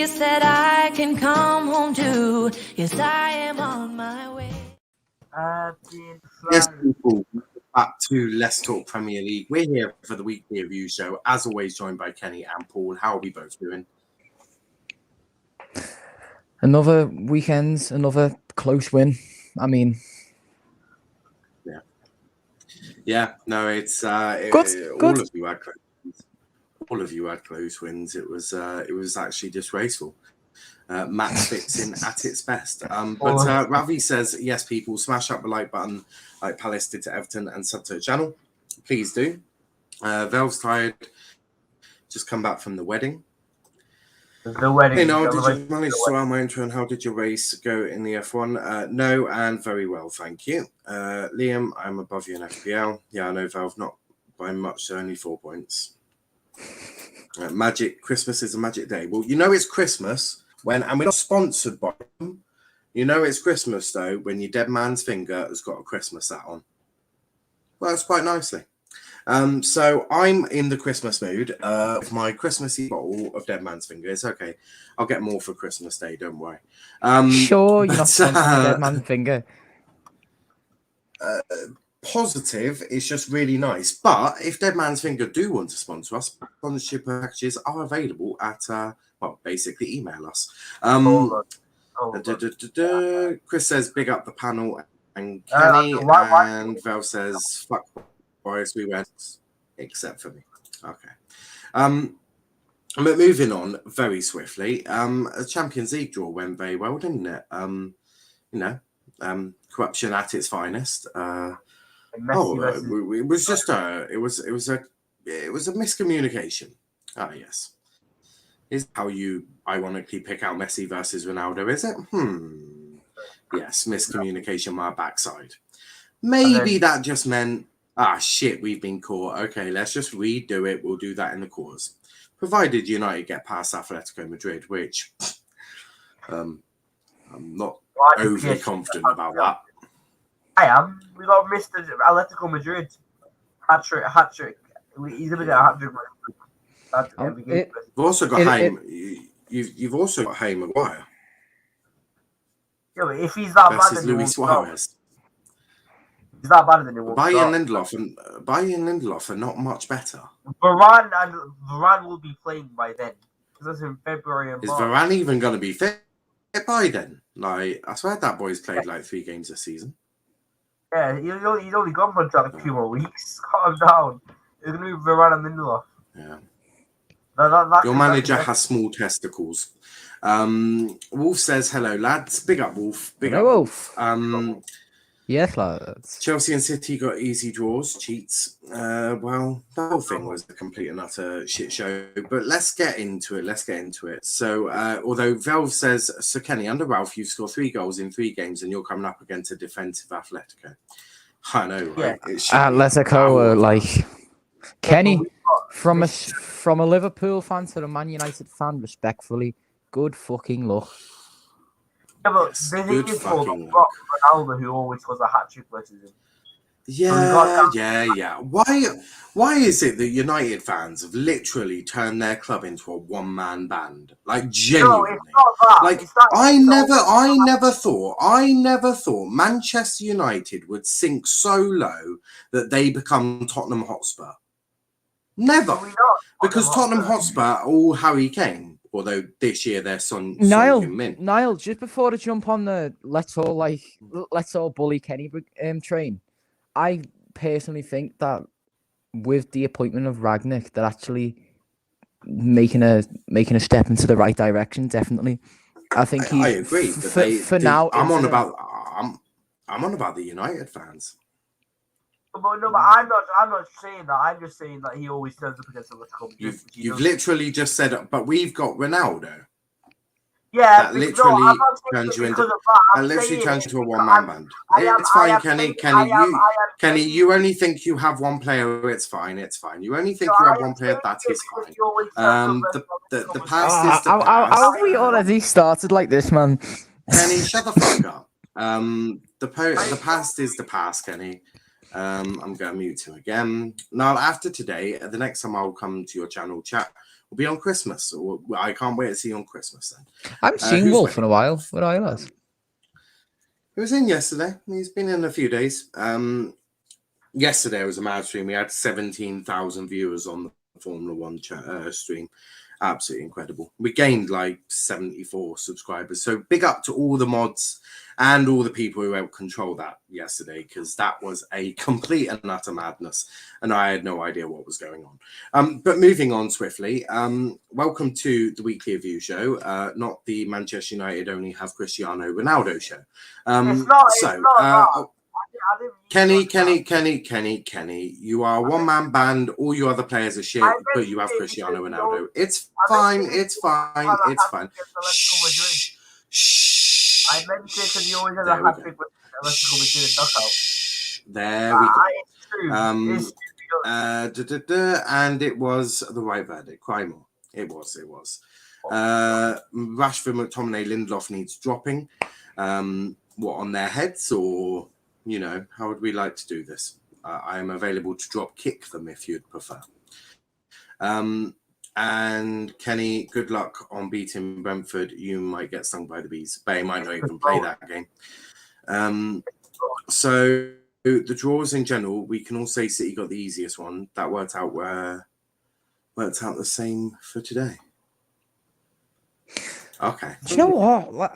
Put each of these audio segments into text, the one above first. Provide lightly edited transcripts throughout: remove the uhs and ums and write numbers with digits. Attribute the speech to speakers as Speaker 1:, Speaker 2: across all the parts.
Speaker 1: place that I can come home to. Yes, I am on my way.
Speaker 2: Yes, people, back to Let's Talk Premier League. We're here for the weekly review show, as always, joined by Kenny and Paul. How are we both doing?
Speaker 3: Another weekend, another close win. I mean,
Speaker 2: yeah, no, it's
Speaker 3: good.
Speaker 2: All of you had close wins. All of you had close wins. It was actually disgraceful. Match fixing at its best. But Ravi says, yes, people, smash up the like button like Palace did to Everton and sub to the channel. Please do. Vel's tired. Just come back from the wedding. Hey, Niall, did you manage to sort out my intro and how did your race go in the F1? No, and very well, thank you. Liam, I'm above you in FPL. Yeah, I know, Valve, not by much, so only 4 points. Magic, Christmas is a magic day. Well, you know it's Christmas when, and we're not sponsored by them. You know it's Christmas, though, when your dead man's finger has got a Christmas hat on. Works quite nicely. So I'm in the Christmas mood with my Christmassy bottle of Dead Man's Finger. It's okay. I'll get more for Christmas Day, don't worry.
Speaker 3: Sure, you're not sponsoring Dead Man's Finger.
Speaker 2: Positive, it's just really nice. But if Dead Man's Finger do want to sponsor us, sponsorship packages are available at, well, basically email us. Chris says, big up the panel and Kenny. And Val says, fuck. We went, except for me. Okay. But moving on very swiftly, a Champions League draw went very well, didn't it? Corruption at its finest. It was just it was a miscommunication. Ah, yes. Is how you ironically pick out Messi versus Ronaldo, is it? Yes, miscommunication my backside. Maybe that just meant, shit, we've been caught. Okay, let's just redo it. We'll do that in the cause. Provided United get past Atletico Madrid, which I'm not overly confident about that.
Speaker 4: I am. We got Mr. Atletico Madrid. Hat-trick. He's going to get a hat-trick.
Speaker 2: You've also got Haim. You've also got Haim Maguire.
Speaker 4: Yeah, but if he's that bad, then
Speaker 2: Luis Suarez.
Speaker 4: He's that bad, then he won't
Speaker 2: Bailly and Lindelof are not much better.
Speaker 4: Varane will be playing by then. Because that's in February and March.
Speaker 2: Is Varane even going to be fit by then? Like, I swear that boy's played like 3 games this season.
Speaker 4: Yeah, he's only gone for like a few more weeks. Calm down. It's going to be Varane and Lindelof.
Speaker 2: Yeah.
Speaker 4: Your
Speaker 2: manager has small testicles. Wolf says, hello, lads. Big up, Wolf. Big up,
Speaker 3: Wolf. Yes, lads.
Speaker 2: Chelsea and City got easy draws, cheats. Well, the whole thing was a complete and utter shit show. But let's get into it. So, although Velv says, so Kenny, under Ralph, you've scored 3 goals in 3 games and you're coming up against a defensive Atletico. I know, right?
Speaker 4: Yeah.
Speaker 3: Atletico, like Kenny, from a Liverpool fan to a Man United fan, respectfully, good fucking luck.
Speaker 4: Yeah, but the thing is, Ronaldo, who always was a hat-trick versus him.
Speaker 2: Yeah. Why is it that United fans have literally turned their club into a one-man band? Like, genuinely.
Speaker 4: No, it's not that.
Speaker 2: Like, I never thought Manchester United would sink so low that they become Tottenham Hotspur. Never. Because Tottenham Hotspur, all Harry Kane. Although this year they're Son Heung-min.
Speaker 3: Niall, just before to jump on the let's all bully Kenny train, I personally think that with the appointment of Ragnick, they're actually making a step into the right direction. Definitely, I think
Speaker 2: I agree.
Speaker 3: Now,
Speaker 2: I'm on about the United fans.
Speaker 4: But I'm not saying that. I'm just saying that he always turns up against Atletico Madrid.
Speaker 2: You've literally just said, but we've got Ronaldo.
Speaker 4: Yeah,
Speaker 2: that literally turns you into a one-man band. It's fine, Kenny. Kenny, you only think you have one player. It's fine. You only think you have one player. That is fine. The past is the past.
Speaker 3: How have we already started like this, man?
Speaker 2: Kenny, shut the fuck up. The past is the past, Kenny. I'm going to mute you again. Now, after today, the next time I'll come to your channel chat, will be on Christmas. Or I can't wait to see you on Christmas then.
Speaker 3: I haven't seen
Speaker 2: who's
Speaker 3: Wolf
Speaker 2: winning?
Speaker 3: in a while. What are you, lads?
Speaker 2: He was in yesterday. He's been in a few days. Yesterday was a mad stream. We had 17,000 viewers on the Formula One stream. Absolutely incredible. We gained like 74 subscribers. So big up to all the mods and all the people who helped control that yesterday, because that was a complete and utter madness. And I had no idea what was going on. But moving on swiftly, welcome to the weekly review show, not the Manchester United only have Cristiano Ronaldo show. Kenny, you are a one-man band. All your other players are shit, but you have Cristiano Ronaldo. It's fine. Shh.
Speaker 4: I meant it because he always has a hat trick with Atletico Madrid and knockout.
Speaker 2: There we go.
Speaker 4: It's true.
Speaker 2: And it was the right verdict. Cry more. It was. Rashford, McTominay, Lindelof needs dropping. What, on their heads, or how would we like to do this? I am available to drop kick them if you'd prefer. And Kenny, good luck on beating Brentford. You might get stung by the bees. Bay might not even play that game. So the draws in general, we can all say City got the easiest one. That worked out the same for today. Okay.
Speaker 3: Do you know what?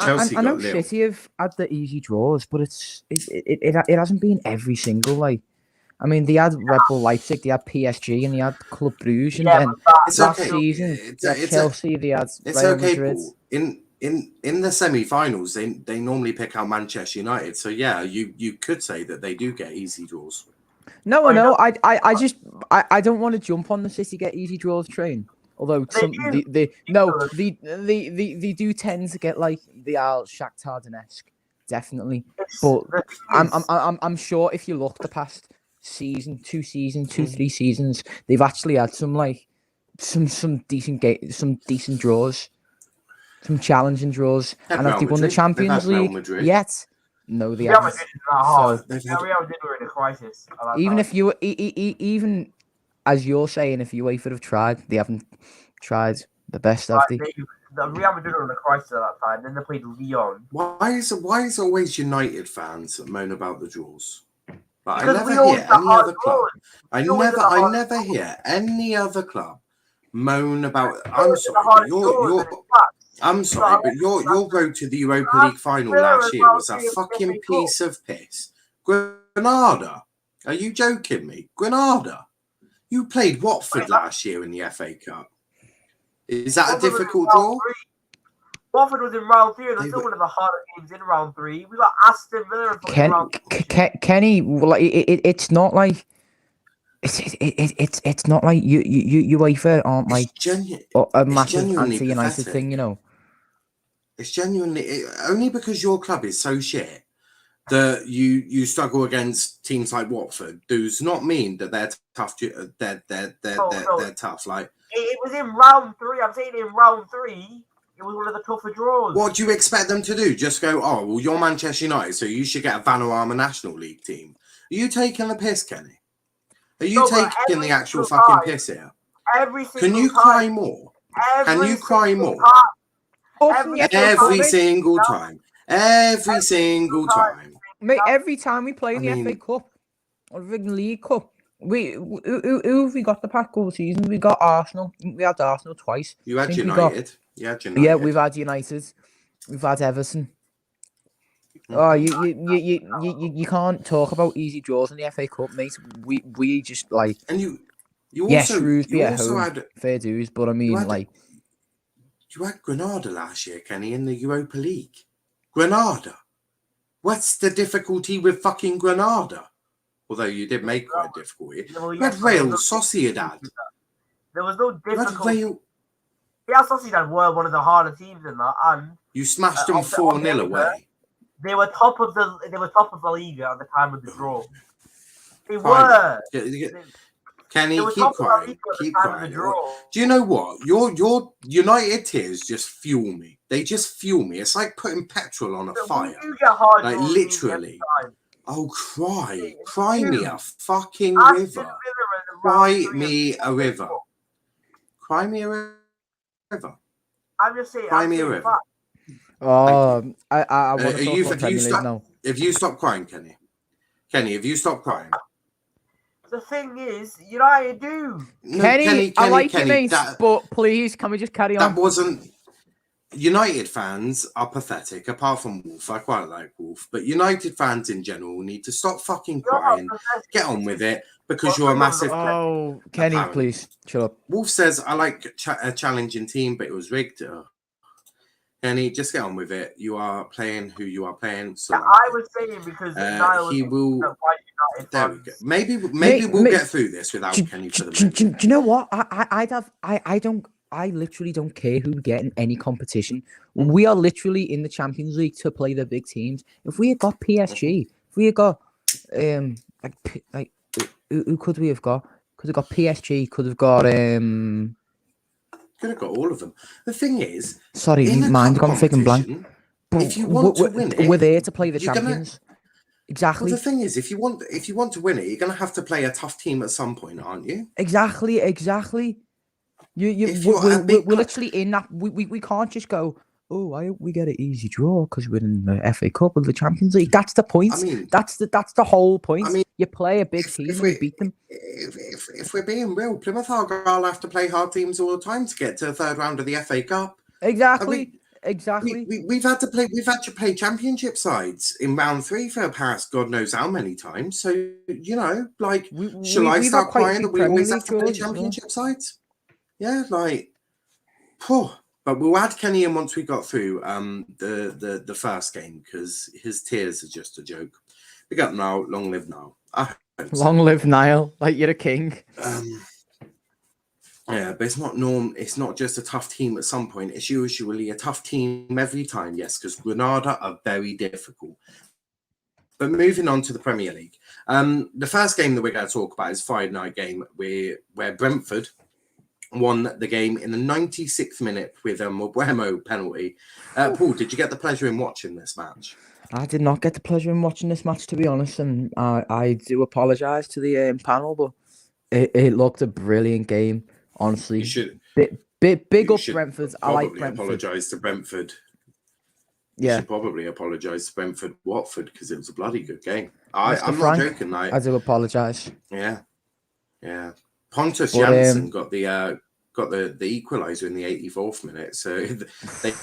Speaker 2: Chelsea
Speaker 3: I know
Speaker 2: got little.
Speaker 3: City have had the easy draws, but it hasn't been every single like. I mean, they had Red Bull Leipzig, they had PSG, and they had Club Brugge, and then last season Chelsea, they had Real Madrid.
Speaker 2: Paul. In the semi-finals, they normally pick out Manchester United. So yeah, you could say that they do get easy draws.
Speaker 3: No, I don't want to jump on the City get easy draws train. Although they do tend to get like the Shakhtar Donetsk, definitely. But I'm sure if you look the past season, 3 seasons, they've actually had some decent draws, some challenging draws, and have they won the Champions League yet? No, they haven't.
Speaker 4: Real Madrid were in a crisis.
Speaker 3: Even if you even as you're saying, if UEFA have tried, they haven't tried the best, have they?
Speaker 4: The Real Madrid were in a crisis at that time. Then they played Lyon.
Speaker 2: Why is always United fans that moan about the draws? But I
Speaker 4: Because
Speaker 2: never
Speaker 4: we
Speaker 2: hear
Speaker 4: always
Speaker 2: any other club.
Speaker 4: draws.
Speaker 2: I
Speaker 4: We always
Speaker 2: never hear any other club moan about. I'm sorry, but your road to the Europa League final last year was a fucking piece of piss. Granada, are you joking me? Granada, you played Watford last year in the FA Cup. Is that a difficult draw?
Speaker 4: Watford was in round 3, and they're still one of the harder games in round 3. We got Aston Villa in round 4.
Speaker 3: Kenny, it's not like it's not like you UEFA aren't like a massive anti-United thing,
Speaker 2: It's genuinely only because your club is so shit that you struggle against teams like Watford. Does not mean that they're tough. They're tough. Like
Speaker 4: it was in round 3. I'm saying in round 3. It was one of the tougher draws.
Speaker 2: What do you expect them to do? Just go, oh, well, you're Manchester United, so you should get a Vanarama National League team. Are you taking the piss, Kenny? Are you taking the actual fucking piss here?
Speaker 4: Can
Speaker 2: you cry more? Can you cry more? Every single time. Every single time.
Speaker 3: Mate, every time we play in the FA Cup or the League Cup, who have we got the pack all season? We got Arsenal. We had Arsenal twice.
Speaker 2: You had United.
Speaker 3: Yeah, we've had United. We've had Everton. Oh, you can't talk about easy draws in the FA Cup, mate. We just like.
Speaker 2: And you
Speaker 3: yes,
Speaker 2: also,
Speaker 3: Shrewsbury
Speaker 2: you
Speaker 3: at
Speaker 2: also
Speaker 3: home,
Speaker 2: had
Speaker 3: fair dues, but I mean,
Speaker 2: you had Granada last year, Kenny, in the Europa League. Granada. What's the difficulty with fucking Granada? Although you did make quite a difficulty. You had Real Sociedad.
Speaker 4: There was no difficulty. Yeah, Sociedad were one of the harder teams in that, and
Speaker 2: you smashed them 4-0 away.
Speaker 4: They were top of the league at the time of the draw. They were.
Speaker 2: Kenny, keep quiet. Keep quiet. Do you know what? Your United tears just fuel me. They just fuel me. It's like putting petrol on a fire. Like literally. Oh, cry me a fucking river. Cry me a river. Crimea River.
Speaker 4: I'm just saying.
Speaker 2: Crimea
Speaker 4: I'm saying
Speaker 2: River.
Speaker 3: I want to talk about Premier League now.
Speaker 2: Have you stopped crying, Kenny? Kenny, have you stopped crying?
Speaker 4: The thing is, United do.
Speaker 2: No,
Speaker 3: Kenny, I like you, mate,
Speaker 2: that,
Speaker 3: but please, can we just carry on?
Speaker 2: That wasn't. United fans are pathetic, apart from Wolf. I quite like Wolf, but United fans in general need to stop fucking crying, get on with it, because you're a massive.
Speaker 3: Oh, Kenny,
Speaker 2: apparently.
Speaker 3: Please, shut up.
Speaker 2: Wolf says, I like a challenging team, but it was rigged. Kenny, just get on with it. You are playing who you are playing. So
Speaker 4: yeah, I was saying because Niall
Speaker 2: he will.
Speaker 4: United
Speaker 2: There we go. Maybe we'll get through this without Kenny for the moment.
Speaker 3: Do you know what? I literally don't care who we get in any competition. We are literally in the Champions League to play the big teams. If we had got PSG, if we had got like who could we have got? Could have got PSG. Could have got
Speaker 2: Could have got all of them. The thing is,
Speaker 3: sorry, mind gone freaking blank.
Speaker 2: If you want to win it,
Speaker 3: we're there to play the champions. Exactly.
Speaker 2: Well, the thing is, if you want to win it, you're going to have to play a tough team at some point, aren't you?
Speaker 3: Exactly. We're literally in that. We can't just go. Oh, I hope we get an easy draw because we're in the FA Cup or the Champions League. That's the point. I mean, that's the whole point. I mean, you play a big team and you beat them.
Speaker 2: If we're being real, Plymouth Argyle have to play hard teams all the time to get to the third round of the FA Cup.
Speaker 3: Exactly.
Speaker 2: We've had to play championship sides in round 3 for the past God knows how many times. So shall I start crying that we always have to play championship sides? Yeah, But we'll add Kenny in once we got through the first game because his tears are just a joke. We got Niall, long live Niall.
Speaker 3: Long live Niall, like you're a king.
Speaker 2: Yeah, but it's not just a tough team at some point. It's usually a tough team every time, yes, because Granada are very difficult. But moving on to the Premier League. The first game that we're going to talk about is Friday night game where Brentford won the game in the 96th minute with a Mbeumo penalty. Paul, did you get the pleasure in watching this match?
Speaker 3: I did not get the pleasure in watching this match, to be honest, and I do apologise to the panel, but it looked a brilliant game, honestly.
Speaker 2: You should.
Speaker 3: Big up Brentford. I like Brentford.
Speaker 2: Apologise to Brentford.
Speaker 3: Yeah.
Speaker 2: You should probably apologise to Brentford Watford because it was a bloody good game. I'm not joking.
Speaker 3: I do apologise.
Speaker 2: Yeah. Pontus Jansson got the equaliser in the 84th minute, so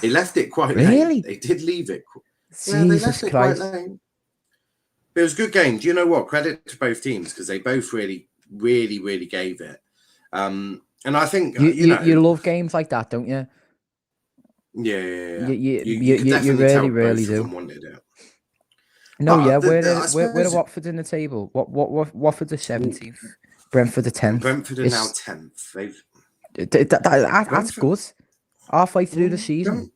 Speaker 2: they left it quite late. They did leave it.
Speaker 3: Yeah, they left it quite late.
Speaker 2: But it was a good game. Do you know what? Credit to both teams because they both really, really, really gave it. And I think you
Speaker 3: love games like that, don't you?
Speaker 2: Yeah.
Speaker 3: You really do.
Speaker 2: Wanted it.
Speaker 3: No, yeah. Where are Watford in the table? Watford the 17th. Brentford the 10th.
Speaker 2: Brentford are now 10th.
Speaker 3: That's good. Halfway through the season.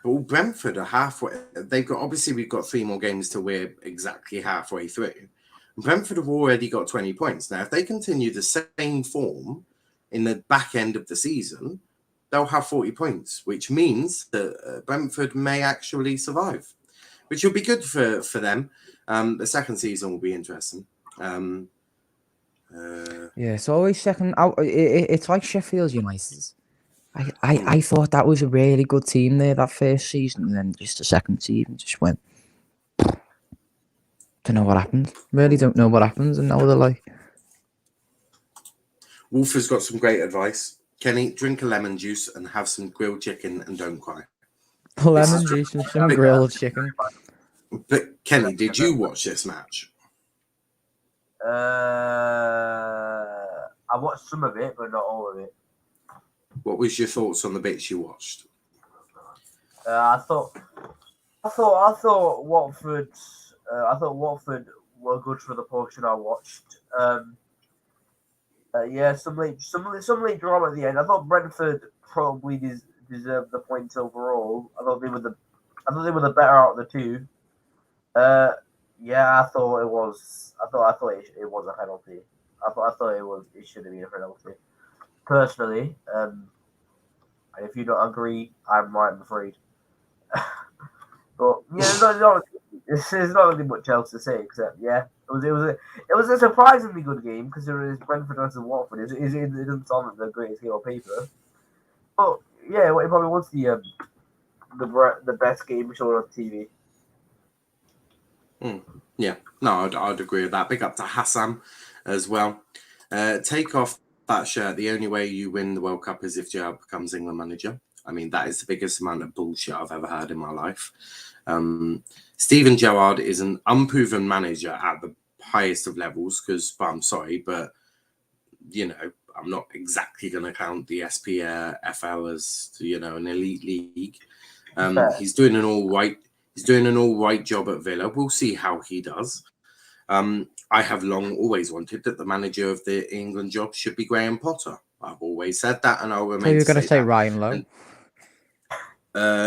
Speaker 2: Well, Brentford are halfway. We've got 3 more games till we're exactly halfway through. Brentford have already got 20 points. Now, if they continue the same form in the back end of the season, they'll have 40 points, which means that Brentford may actually survive, which will be good for them. The second season will be interesting.
Speaker 3: Yeah, it's always second out. It's like Sheffield United. I thought that was a really good team there that first season, and then just the second season just went. Don't know what happened. Really don't know what happens, and now they're like.
Speaker 2: Wolf has got some great advice. Kenny, drink a lemon juice and have some grilled chicken and don't cry.
Speaker 3: Lemon juice and some grilled chicken.
Speaker 2: But Kenny, did you watch this match?
Speaker 4: I watched some of it, but not all of it.
Speaker 2: What was your thoughts on the bits you watched?
Speaker 4: I thought Watford. I thought Watford were good for the portion I watched. Some late drama at the end. I thought Brentford probably deserved the points overall. I thought they were the better out of the two. I thought it was. I thought it was a penalty. I thought it should have been a penalty. Personally, and if you don't agree, I'm afraid. But there's not really much else to say except It was a surprisingly good game considering it's Brentford versus Watford. It doesn't sound like the greatest game on paper, but yeah, it probably was the best game shown on TV.
Speaker 2: Yeah, no, I'd agree with that. Big up to Hassan as well. Take off that shirt. The only way you win the World Cup is if Gerrard becomes England manager. I mean, that is the biggest amount of bullshit I've ever heard in my life. Steven Gerrard is an unproven manager at the highest of levels because, I'm sorry, but, you know, I'm not exactly going to count the SPFL as, you know, an elite league. He's doing an all right job at Villa. We'll see how he does. I have long always wanted that the manager of the England job should be Graham Potter. I've always said that, and I'll remain.
Speaker 3: So you're
Speaker 2: going to
Speaker 3: say Ryan Lowe?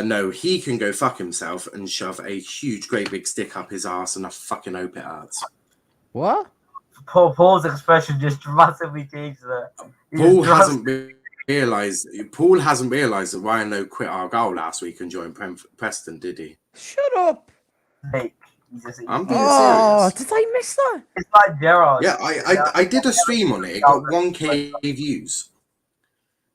Speaker 2: No, he can go fuck himself and shove a huge, great big stick up his ass, and I fucking hope it hurts.
Speaker 3: What?
Speaker 4: Paul's expression just massively changed there.
Speaker 2: Paul hasn't realised that Ryan Lowe quit our goal last week and joined Preston, did he?
Speaker 3: Shut up.
Speaker 4: Nick.
Speaker 2: I'm being serious.
Speaker 3: Did I miss that?
Speaker 4: It's like Gerrard.
Speaker 2: Yeah, I did a stream on it. It got 1K views.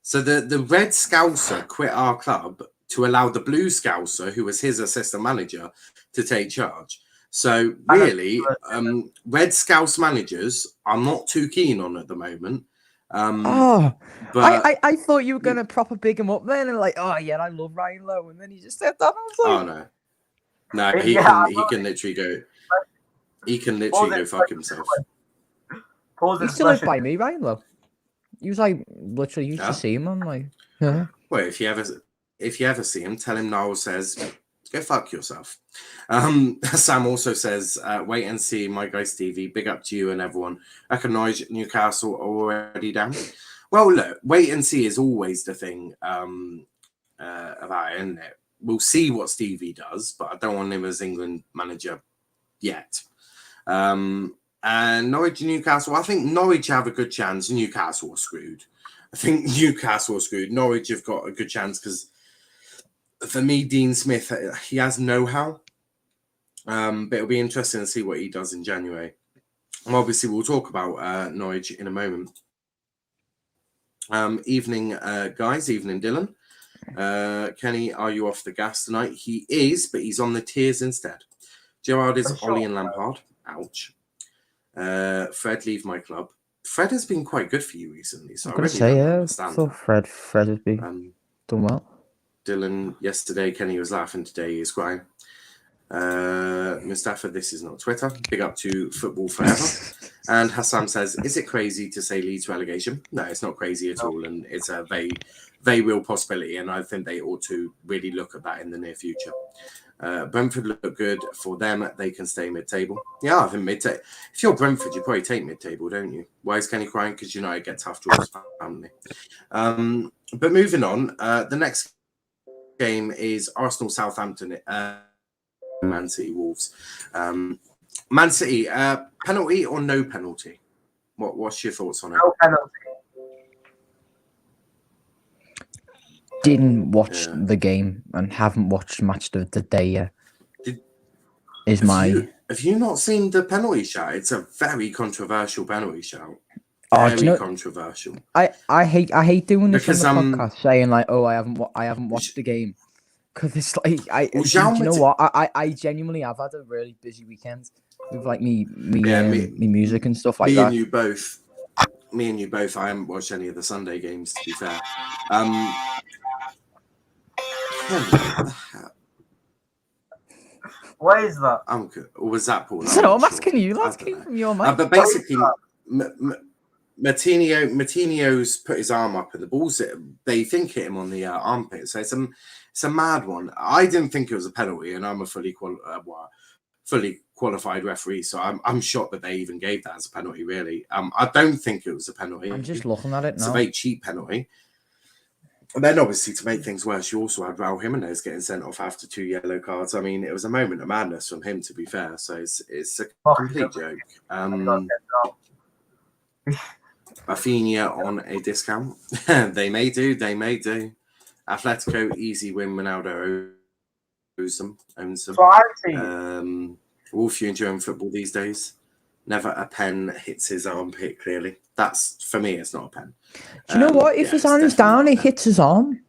Speaker 2: So the Red Scouser quit our club to allow the Blue Scouser, who was his assistant manager, to take charge. So really, Red Scouse managers I'm not too keen on at the moment.
Speaker 3: But I thought you were gonna proper big him up then and like, oh yeah, I love Ryan Lowe, and then he just said that. I was like,
Speaker 2: no, he can literally go. He can literally go fuck himself.
Speaker 3: He still lived by me, Ryan Lowe. He was like literally used to see him. I'm like, yeah.
Speaker 2: Well, if you ever see him, tell him Niall says, go fuck yourself. Sam also says, wait and see, my guy Stevie, big up to you and everyone. Acknowledge Newcastle already down. Well, look, wait and see is always the thing about it, isn't it? We'll see what Stevie does, but I don't want him as England manager yet. And Norwich and Newcastle, I think Norwich have a good chance. Newcastle are screwed. I think Newcastle are screwed. Norwich have got a good chance because for me, Dean Smith, he has know-how. But it'll be interesting to see what he does in January. And obviously, we'll talk about Norwich in a moment. Evening, guys. Evening, Dylan. Kenny, are you off the gas tonight? He is, but he's on the tiers instead. Gerrard is Ollie and Lampard. Ouch. Fred, leave my club. Fred has been quite good for you recently, so I really don't understand.
Speaker 3: I thought Fred has been done well.
Speaker 2: Dylan, yesterday, Kenny was laughing, today he's crying. Mustafa, this is not Twitter. Big up to Football Forever. And Hassan says, is it crazy to say Leeds relegation? No, it's not crazy at all, and it's a very, very real possibility, and I think they ought to really look at that in the near future. Brentford look good for them. They can stay mid-table. Yeah, I think mid-table. If you're Brentford, you probably take mid-table, don't you? Why is Kenny crying? Because United get tough draws, family. But moving on, the next game is Arsenal Southampton, Man City Wolves. Man City, penalty or no penalty? What's your thoughts on it?
Speaker 4: No penalty.
Speaker 3: Didn't watch the game and haven't watched Match of the Day yet.
Speaker 2: Have you not seen the penalty shout? It's a very controversial penalty shout. Very controversial.
Speaker 3: I hate doing this on the podcast, saying like, oh, I haven't watched the game, because it's like do you know what? I genuinely have had a really busy weekend with like me music and stuff like that.
Speaker 2: Me and you both. I haven't watched any of the Sunday games, to be fair.
Speaker 4: What is that?
Speaker 2: I'm good. Or was that Paul?
Speaker 3: So I'm asking you. That came from your mind.
Speaker 2: But basically, Martinho's put his arm up, and the balls they think hit him on the armpit. So it's a mad one. I didn't think it was a penalty, and I'm a fully qualified referee, so I'm shocked that they even gave that as a penalty. Really, I don't think it was a penalty.
Speaker 3: I'm just looking at it now.
Speaker 2: It's a very cheap penalty. And then, obviously, to make things worse, you also had Raul Jimenez getting sent off after 2 yellow cards. I mean, it was a moment of madness from him, to be fair. So it's a complete joke. Rafinha on a discount. They may do. Atletico, easy win. Ronaldo owns them.
Speaker 4: So I've seen.
Speaker 2: Wolf, you enjoying football these days? Never a pen hits his armpit. Clearly, that's for me. It's not a pen.
Speaker 3: Do you know what? If his hand's down, it hits his arm.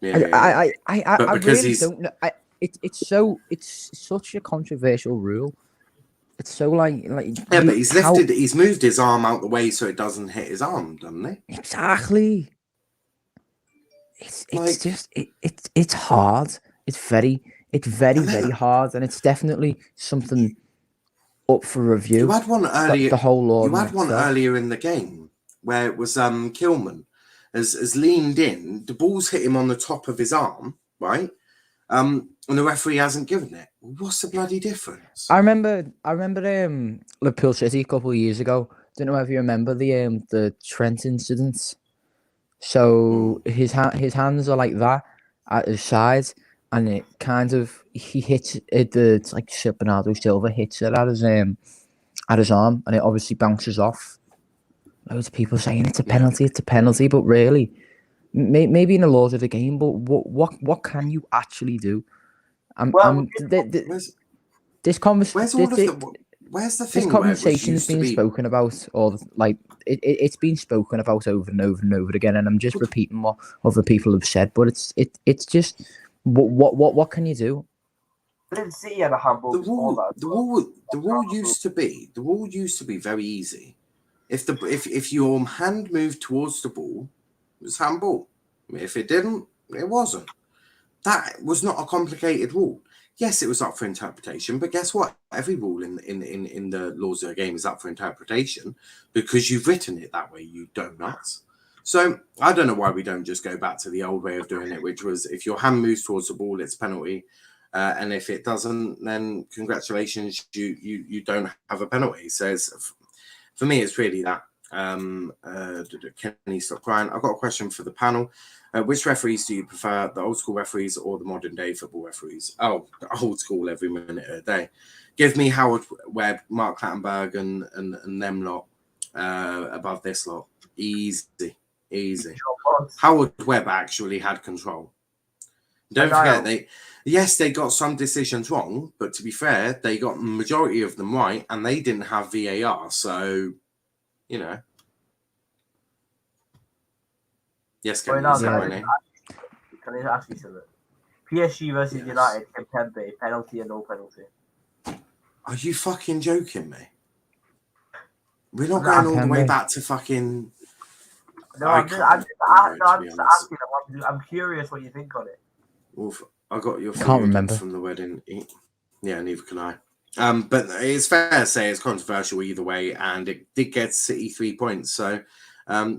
Speaker 2: Yeah,
Speaker 3: I
Speaker 2: because
Speaker 3: really don't know. It's such a controversial rule. It's so like
Speaker 2: yeah, but he's moved his arm out the way so it doesn't hit his arm, doesn't he?
Speaker 3: Exactly. It's hard. It's very hard, and it's definitely something up for review.
Speaker 2: You had one earlier.
Speaker 3: The whole law.
Speaker 2: You had one earlier in the game where it was Kilman has leaned in. The ball's hit him on the top of his arm, right? And the referee hasn't given it. What's the bloody difference?
Speaker 3: I remember Liverpool City a couple of years ago. Don't know if you remember the Trent incident. So his hands are like that at his sides, and it kind of he hits it. It's like Bernardo Silva hits it at his arm, and it obviously bounces off. Loads of people saying it's a penalty, but really, maybe in the laws of the game. But what can you actually do? This conversation's been spoken about, or like it's been spoken about over and over and over again, and I'm just repeating what other people have said. But it's just what can you do?
Speaker 4: But in City had a handball.
Speaker 2: The rule used to be very easy. If your hand moved towards the ball, it was handball. If it didn't, it wasn't. That was not a complicated rule. Yes, it was up for interpretation, but guess what? Every rule in the laws of the game is up for interpretation because you've written it that way, you donuts. So I don't know why we don't just go back to the old way of doing it, which was if your hand moves towards the ball, it's penalty. And if it doesn't, then congratulations, you don't have a penalty. So for me, it's really that. Kenny, stop crying. I've got a question for the panel. Which referees do you prefer, the old school referees or the modern day football referees? Oh, the old school every minute of the day. Give me Howard Webb, Mark Clattenburg, and them lot above this lot. Easy. Howard Webb actually had control. Don't forget, they got some decisions wrong, but to be fair, they got the majority of them right, and they didn't have VAR. So, you know. Yes, can I ask
Speaker 4: you something? PSG versus United, Kempembe, penalty or no penalty?
Speaker 2: Are you fucking joking me? We're not going all the way back to fucking.
Speaker 4: No, I'm just asking. I'm curious what you think on it.
Speaker 2: Well, I got your
Speaker 3: can't remember
Speaker 2: from the wedding. Yeah, neither can I. But it's fair to say it's controversial either way, and it did get City 3 points. So,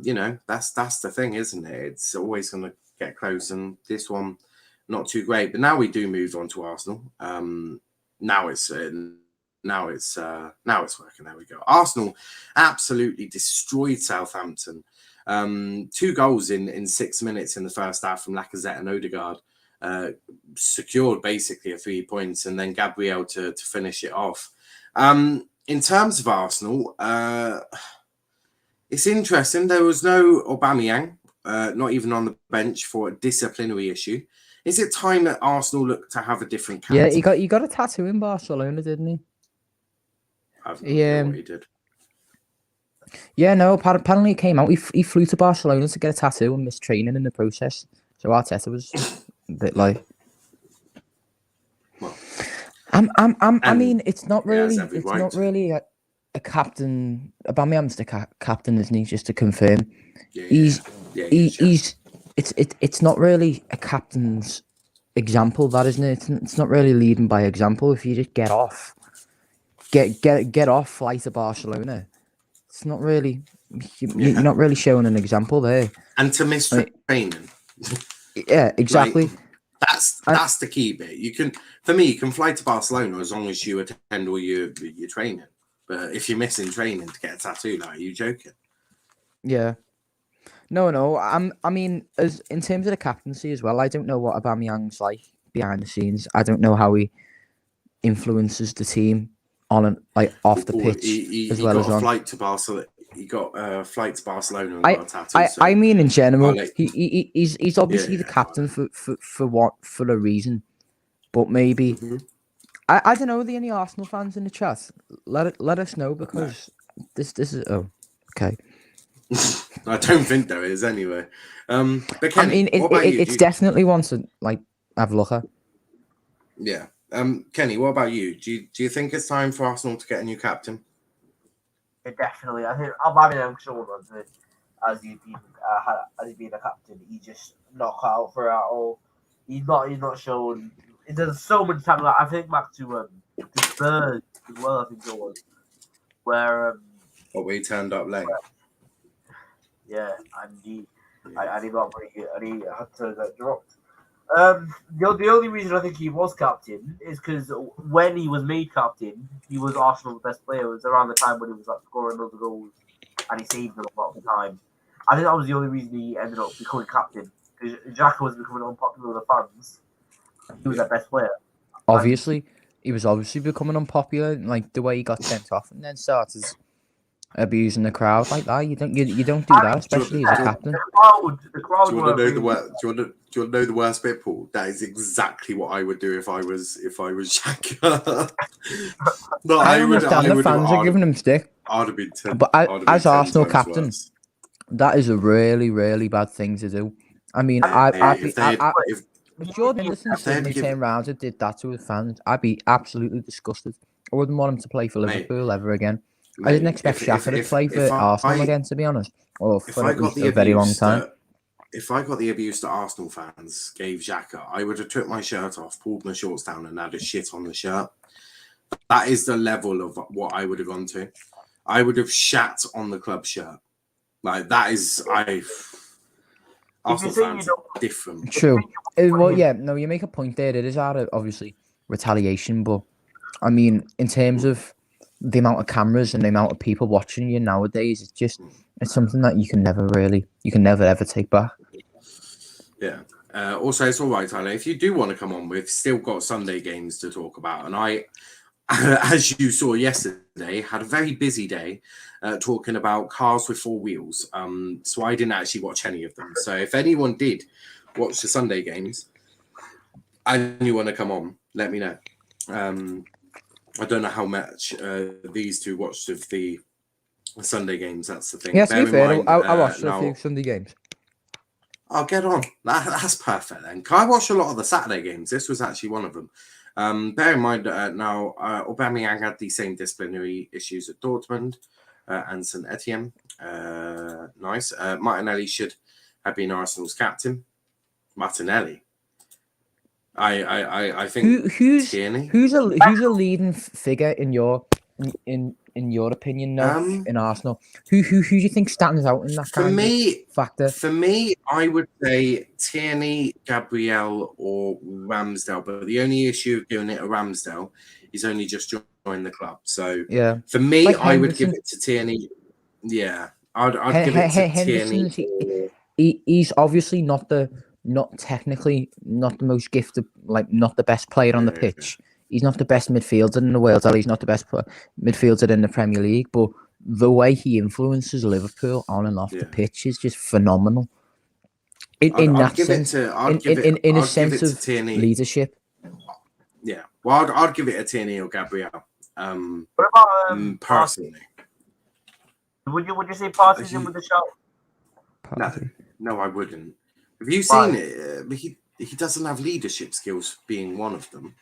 Speaker 2: you know, that's the thing, isn't it? It's always going to get close, and this one not too great. But now we do move on to Arsenal. Now it's working. There we go. Arsenal absolutely destroyed Southampton. 2 goals in 6 minutes in the first half from Lacazette and Odegaard. Secured basically a 3 points, and then Gabriel to finish it off. In terms of Arsenal, it's interesting. There was no Aubameyang, not even on the bench for a disciplinary issue. Is it time that Arsenal look to have a different captain?
Speaker 3: Yeah, he got a tattoo in Barcelona, didn't he?
Speaker 2: I've no idea what he did.
Speaker 3: Yeah, no. Apparently, he came out. He flew to Barcelona to get a tattoo and missed training in the process. So Arteta was a bit like.
Speaker 2: Well,
Speaker 3: I mean, it's not really. It's
Speaker 2: right.
Speaker 3: not really a captain. Aubameyang's the captain, isn't he? Just to confirm, he's. It's not really a captain's example, that isn't it? It's not really leading by example. If you just get off flight to Barcelona, it's not really. You're not really showing an example there.
Speaker 2: And to miss training.
Speaker 3: Yeah, exactly.
Speaker 2: Like, that's the key bit. You can fly to Barcelona as long as you attend all your training. But if you're missing training to get a tattoo, like, are you joking?
Speaker 3: Yeah. No. I mean, as in terms of the captaincy as well, I don't know what Aubameyang's like behind the scenes. I don't know how he influences the team on and off the pitch as well as on.
Speaker 2: He got a flight to Barcelona and got a tattoo.
Speaker 3: I mean, in general, he's obviously the captain for a reason, but maybe I don't know. Are there any Arsenal fans in the chat? Let us know because this is okay.
Speaker 2: I don't think there is anyway. But Kenny,
Speaker 3: I mean,
Speaker 2: what about you?
Speaker 3: it's definitely one to like have a look at.
Speaker 2: Yeah. Kenny, what about you? Do you think it's time for Arsenal to get a new captain?
Speaker 4: Yeah, definitely. I think I'm sure as he's been a captain, he just knock out for it all. He's not shown. There's so many times. Like, I think back to Spurs as well. I think it was where
Speaker 2: What we turned up late.
Speaker 4: yeah, and he got very good, and he had to get dropped. The only reason I think he was captain is because when he was made captain, he was Arsenal's best player. It was around the time when he was like scoring loads of goals, and he saved them a lot of the time. I think that was the only reason he ended up becoming captain because Xhaka was becoming unpopular with the fans. He was their best player.
Speaker 3: Obviously, he was obviously becoming unpopular. Like the way he got sent off and then started abusing the crowd like that. You don't do that, especially as a captain.
Speaker 4: The crowd.
Speaker 2: Do you want to know the worst? Do you want to know the worst bit, Paul? That is exactly what I would do if I was Xhaka. No,
Speaker 3: I understand the fans are giving him stick.
Speaker 2: I'd have been 10.
Speaker 3: But as Arsenal captain, that is a really, really bad thing to do. I mean, if Jordan Henderson suddenly turned around and did that to his fans, I'd be absolutely disgusted. I wouldn't want him to play for Liverpool ever again. I didn't expect Xhaka to play for Arsenal again, to be honest, or for at least a very long time.
Speaker 2: If I got the abuse that Arsenal fans gave Xhaka, I would have took my shirt off, pulled my shorts down, and had a shit on the shirt. That is the level of what I would have gone to. I would have shat on the club shirt. Like that is Arsenal fans are different.
Speaker 3: True. Well, yeah, no, you make a point there. It is out of obviously retaliation, but I mean, in terms of the amount of cameras and the amount of people watching you nowadays, it's something that you can never ever take back.
Speaker 2: Yeah. Also, it's all right, Tyler. If you do want to come on, we've still got Sunday games to talk about, and I, as you saw yesterday, had a very busy day talking about cars with four wheels. So I didn't actually watch any of them. So if anyone did watch the Sunday games and you want to come on, let me know. I don't know how much these two watched of the Sunday games. That's the thing.
Speaker 3: Yes, to be fair, I watched a few Sunday games.
Speaker 2: I'll get on. That's perfect then. I watched a lot of the Saturday games. This was actually one of them. Bear in mind now, Aubameyang had the same disciplinary issues at Dortmund and St Etienne. Nice. Martinelli should have been Arsenal's captain. Martinelli. I think
Speaker 3: who's a leading figure in your opinion now in Arsenal? Who do you think stands out in that factor?
Speaker 2: For me, I would say Tierney, Gabriel, or Ramsdale. But the only issue of doing it at Ramsdale, he's only just joined the club. So
Speaker 3: yeah,
Speaker 2: for me,
Speaker 3: like
Speaker 2: I would give it to Tierney. Yeah, I'd give it to Tierney.
Speaker 3: He's obviously not technically not the most gifted, like not the best player on the pitch. He's not the best midfielder in the world. He's not the best midfielder in the Premier League. But the way he influences Liverpool on and off the pitch is just phenomenal. In a sense of leadership.
Speaker 2: Yeah, well, I'd give it a Tierney or Gabriel.
Speaker 4: What about
Speaker 2: personally?
Speaker 4: Would you say Partey's in with the shout?
Speaker 2: No, I wouldn't. Have you seen it? He doesn't have leadership skills, being one of them.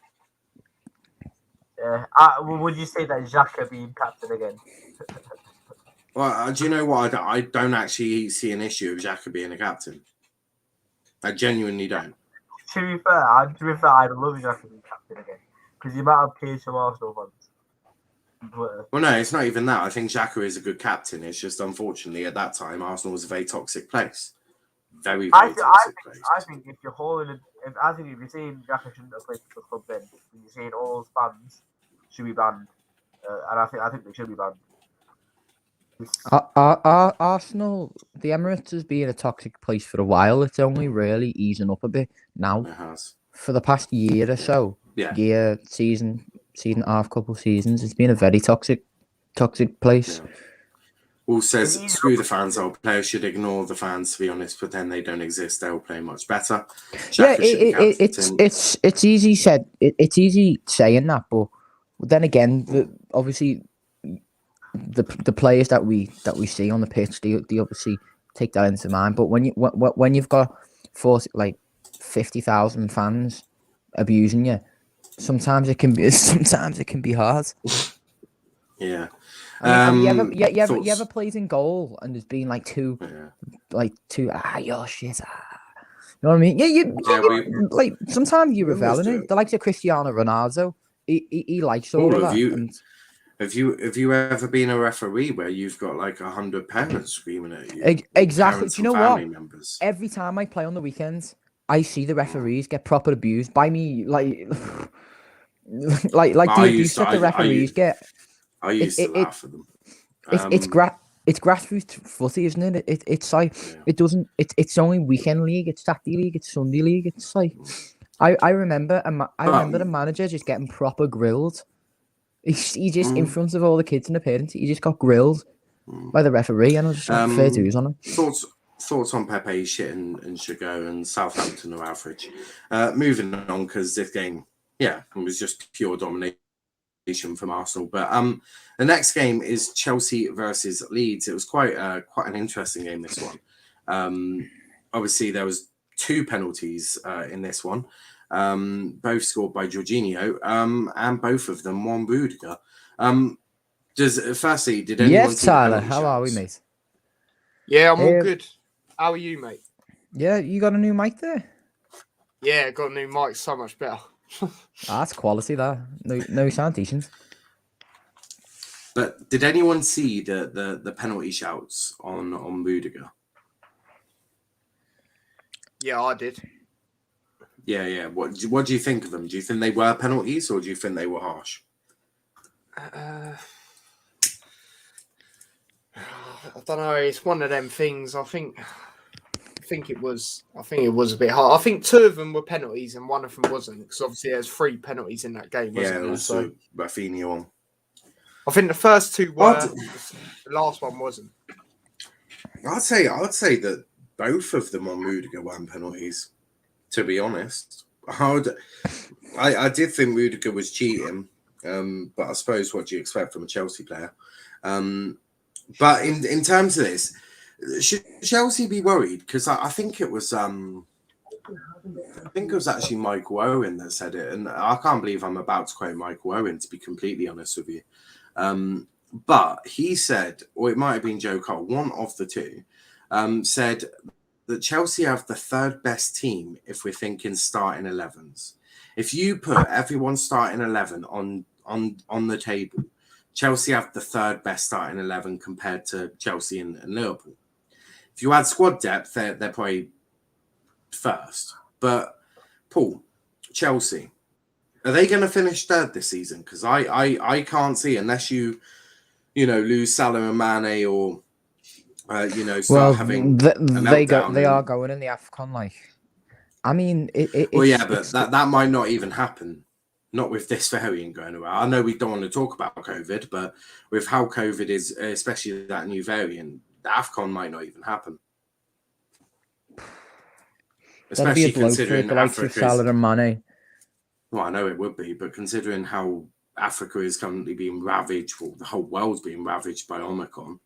Speaker 4: Would you say that Xhaka being captain again?
Speaker 2: Well, do you know what? I don't actually see an issue of Xhaka being a captain. I genuinely don't.
Speaker 4: To be fair, I'd love Xhaka being captain again because the amount of kids from Arsenal fans.
Speaker 2: Well, no, it's not even that. I think Xhaka is a good captain. It's just unfortunately at that time Arsenal was a very toxic place. Very toxic place.
Speaker 4: I think if you're holding, if you're saying Xhaka shouldn't have played for the club, then you're saying all those fans should be banned, and I think they should be banned.
Speaker 3: Arsenal, the Emirates has been a toxic place for a while. It's only really easing up a bit now.
Speaker 2: It has.
Speaker 3: For the past year or so, season half, couple seasons, it's been a very toxic place.
Speaker 2: Yeah. Paul says,
Speaker 4: It's easy
Speaker 2: screw
Speaker 4: to-
Speaker 2: the fans. Our players should ignore the fans, to be honest. Pretend they don't exist. They'll play much better.
Speaker 3: Yeah,
Speaker 2: Xhaka should be captain.
Speaker 3: it's easy said. It's easy saying that, but then again, obviously, the players that we see on the pitch, they obviously take that into mind. But when you've got 50,000 fans abusing you, sometimes it can be hard.
Speaker 2: Yeah.
Speaker 3: I mean, you ever played in goal and there's been two you're shit. You know what I mean? Yeah, sometimes you revel in it. The likes of Cristiano Ronaldo, he likes all of that.
Speaker 2: Have you ever been a referee where you've got 100 parents screaming at you?
Speaker 3: Exactly. Do you know what?
Speaker 2: Members?
Speaker 3: Every time I play on the weekends, I see the referees get proper abused by me, like the abuse that the referees get.
Speaker 2: I used to laugh at them.
Speaker 3: It's grassroots footy, isn't it? It's it doesn't. It's only weekend league. It's Saturday league. It's Sunday league. It's I remember the manager just getting proper grilled. He just in front of all the kids and the parents. He just got grilled by the referee, and I was just fair dues on him.
Speaker 2: Thoughts on Pepe shit and should go, and Southampton are average. Moving on, because this game, it was just pure domination from Arsenal. But the next game is Chelsea versus Leeds. It was quite an interesting game, this one. Obviously, there was 2 penalties in this one, both scored by Jorginho, and both of them won Rudiger. Did anyone
Speaker 3: yes,
Speaker 2: see
Speaker 3: Tyler, how are we, mate?
Speaker 5: Yeah, I'm all good. How are you, mate?
Speaker 3: Yeah, you got a new mic there?
Speaker 5: Yeah, got a new mic, so much better.
Speaker 3: That's quality, that. No, sound decent.
Speaker 2: But did anyone see the penalty shouts on Rudiger?
Speaker 5: Yeah, I did.
Speaker 2: Yeah. What do you think of them? Do you think they were penalties, or do you think they were harsh?
Speaker 5: I don't know. It's one of them things. I think it was a bit hard. I think 2 of them were penalties and one of them wasn't, because obviously there's 3 penalties in that game. Wasn't
Speaker 2: It was Rafinha one.
Speaker 5: I think the first 2 were. The last one wasn't.
Speaker 2: I'd say that both of them on Rudiger weren't penalties. To be honest, I did think Rudiger was cheating, but I suppose what do you expect from a Chelsea player? But in terms of this, should Chelsea be worried? Because I think it was actually Michael Owen that said it, and I can't believe I'm about to quote Michael Owen, to be completely honest with you. But he said, or it might have been Joe Cole, one of the 2, said that Chelsea have the 3rd best team if we're thinking starting 11s. If you put everyone starting 11 on the table, Chelsea have the 3rd best starting 11 compared to Chelsea and Liverpool. If you add squad depth, they're probably first. But Paul, Chelsea, are they going to finish 3rd this season? Because I can't see, unless you lose Salah and Mane, or start having
Speaker 3: they are going in the AFCON. I mean,
Speaker 2: but that might not even happen. Not with this variant going around. I know we don't want to talk about COVID, but with how COVID is, especially that new variant, the AFCON might not even happen. Especially considering Africa.
Speaker 3: Salah and Mane.
Speaker 2: Well, I know it would be, but considering how Africa is currently being ravaged, well, the whole world's being ravaged by Omicron,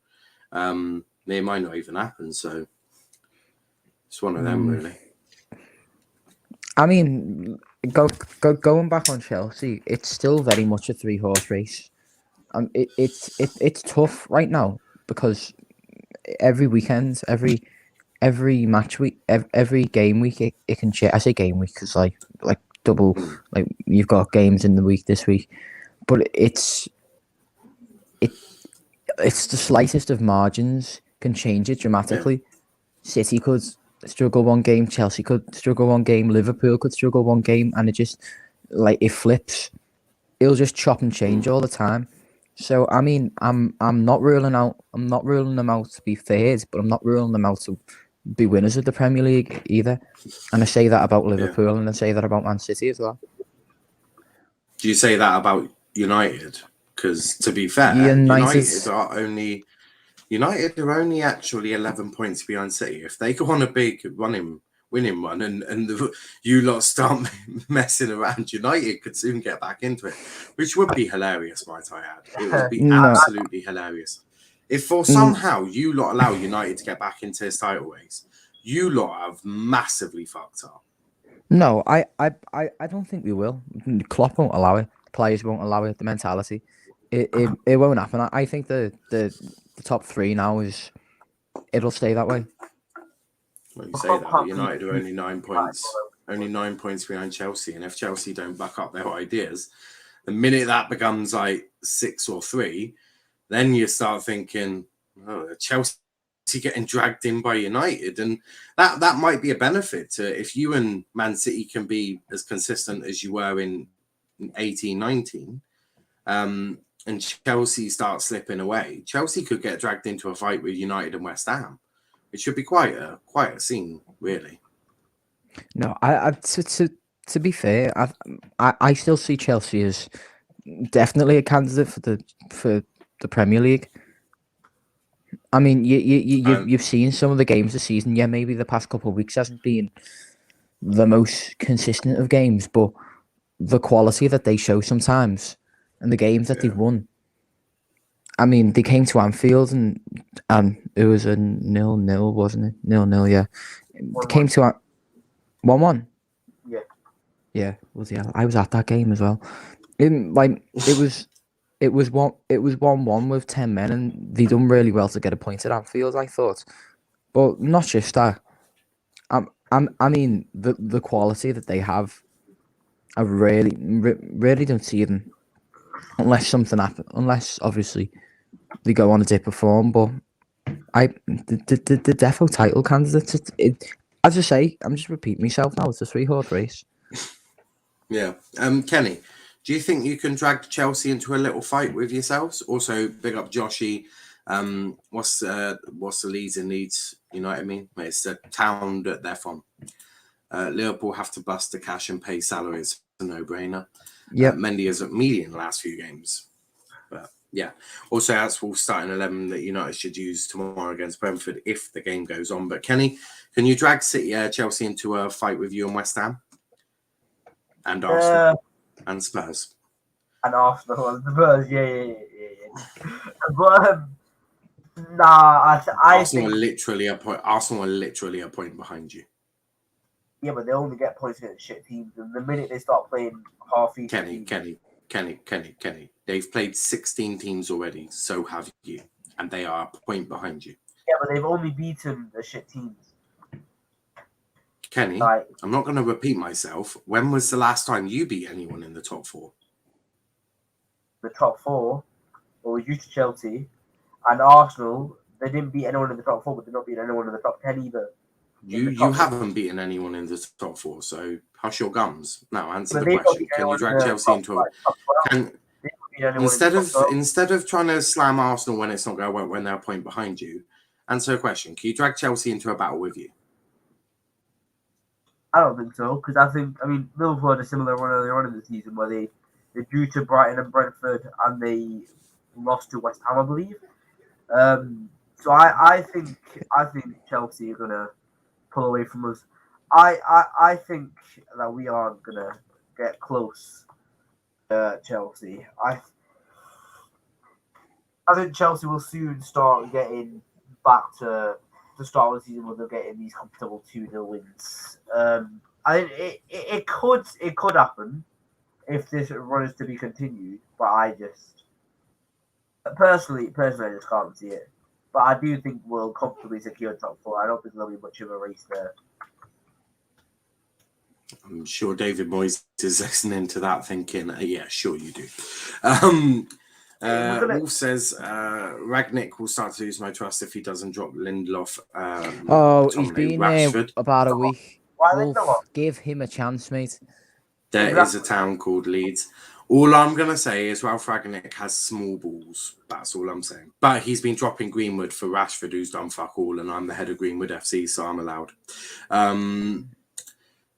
Speaker 2: it might not even happen. So it's one of them, really.
Speaker 3: I mean, going back on Chelsea, it's still very much a 3-horse race. It's tough right now, because every weekend, every match week, every game week, it can change. I say game week because like double, you've got games in the week this week, but it's the slightest of margins can change it dramatically. City could struggle one game, Chelsea could struggle one game, Liverpool could struggle one game, and it just it flips. It'll just chop and change all the time. So I mean, I'm not ruling them out to be third, but I'm not ruling them out to be winners of the Premier League either. And I say that about Liverpool, and I say that about Man City as well.
Speaker 2: Do you say that about United? Because to be fair, United are only United are only actually 11 points behind City. If they go on a big winning run and you lot start messing around, United could soon get back into it, which would be hilarious, might I add. It would be
Speaker 3: No.
Speaker 2: absolutely hilarious. If for somehow you lot allow United to get back into his title race, you lot have massively fucked up.
Speaker 3: No, I don't think we will. Klopp won't allow it. Players won't allow it. The mentality, it won't happen. I think the top three now it'll stay that way.
Speaker 2: Well, you say that, but United are only 9 points, behind Chelsea, and if Chelsea don't back up their ideas, the minute that becomes like 6 or 3, then you start thinking, oh, Chelsea getting dragged in by United, and that might be a benefit to if you and Man City can be as consistent as you were in 18-19, and Chelsea start slipping away. Chelsea could get dragged into a fight with United and West Ham. It should be quite a scene, really.
Speaker 3: No, to be fair, I still see Chelsea as definitely a candidate for the Premier League. I mean, you've seen some of the games this season. Yeah, maybe the past couple of weeks hasn't been the most consistent of games, but the quality that they show sometimes and the games that they've won. I mean, they came to Anfield and it was a 0-0, wasn't it? 0-0, yeah. They came to 1-1.
Speaker 4: Yeah.
Speaker 3: Yeah, I was at that game as well. It was 1-1 with 10 men, and they done really well to get a point at Anfield, I thought. But not just that. I mean, the quality that they have, I really don't see them unless something happens. Unless obviously they go on a dip of form. But the defo title candidates. As I say, I'm just repeating myself now. It's a 3-horse race.
Speaker 2: Yeah. Kenny, do you think you can drag Chelsea into a little fight with yourselves? Also, big up Joshy. What's the Leeds in Leeds? You know what I mean? It's the town that they're from. Liverpool have to bust the cash and pay salaries. A no-brainer.
Speaker 3: Yeah.
Speaker 2: Mendy is at median the last few games. But yeah. Also, that's Wolves starting 11 that United should use tomorrow against Brentford if the game goes on. But Kenny, can you drag Chelsea into a fight with you and West Ham? And Arsenal? And Spurs?
Speaker 4: And Arsenal and Spurs, yeah. But nah, I
Speaker 2: Arsenal
Speaker 4: think
Speaker 2: Arsenal are literally a point behind you.
Speaker 4: Yeah, but they only get points against shit teams, and the minute they start playing half-decent
Speaker 2: Kenny. They've played 16 teams already, so have you, and they are a point behind you.
Speaker 4: Yeah, but they've only beaten the shit teams.
Speaker 2: Kenny, I'm not going to repeat myself. When was the last time you beat anyone in the top 4?
Speaker 4: The top 4, well, we used to Chelsea and Arsenal. They didn't beat anyone in the top 4, but they're not beating anyone in the top 10 either.
Speaker 2: You haven't beaten anyone in the top 4, so hush your gums. Now answer the question. Can you drag Chelsea into instead of trying to slam Arsenal when it's not going when they're a point behind you? Answer a question. Can you drag Chelsea into a battle with you?
Speaker 4: I don't think so, because I mean Liverpool had a similar run earlier on in the season where they drew to Brighton and Brentford and they lost to West Ham, I believe. So I think Chelsea are gonna pull away from us. I think that we aren't gonna get close to Chelsea. I think Chelsea will soon start getting back to the start of the season where they're getting these comfortable 2-0 wins. I think it could happen if this run is to be continued, but I just personally I just can't see it. But I do think we'll comfortably secure top 4. I don't think there'll be much of a race there.
Speaker 2: I'm sure David Moyes is listening to that thinking, yeah, sure you do. Wolf says Ragnick will start to lose my trust if he doesn't drop Lindelof.
Speaker 3: He's been there about a week. Wolf, give him a chance, mate.
Speaker 2: There is a town called Leeds. All I'm going to say is Ralph Ragnick has small balls. That's all I'm saying. But he's been dropping Greenwood for Rashford, who's done fuck all, and I'm the head of Greenwood FC, so I'm allowed.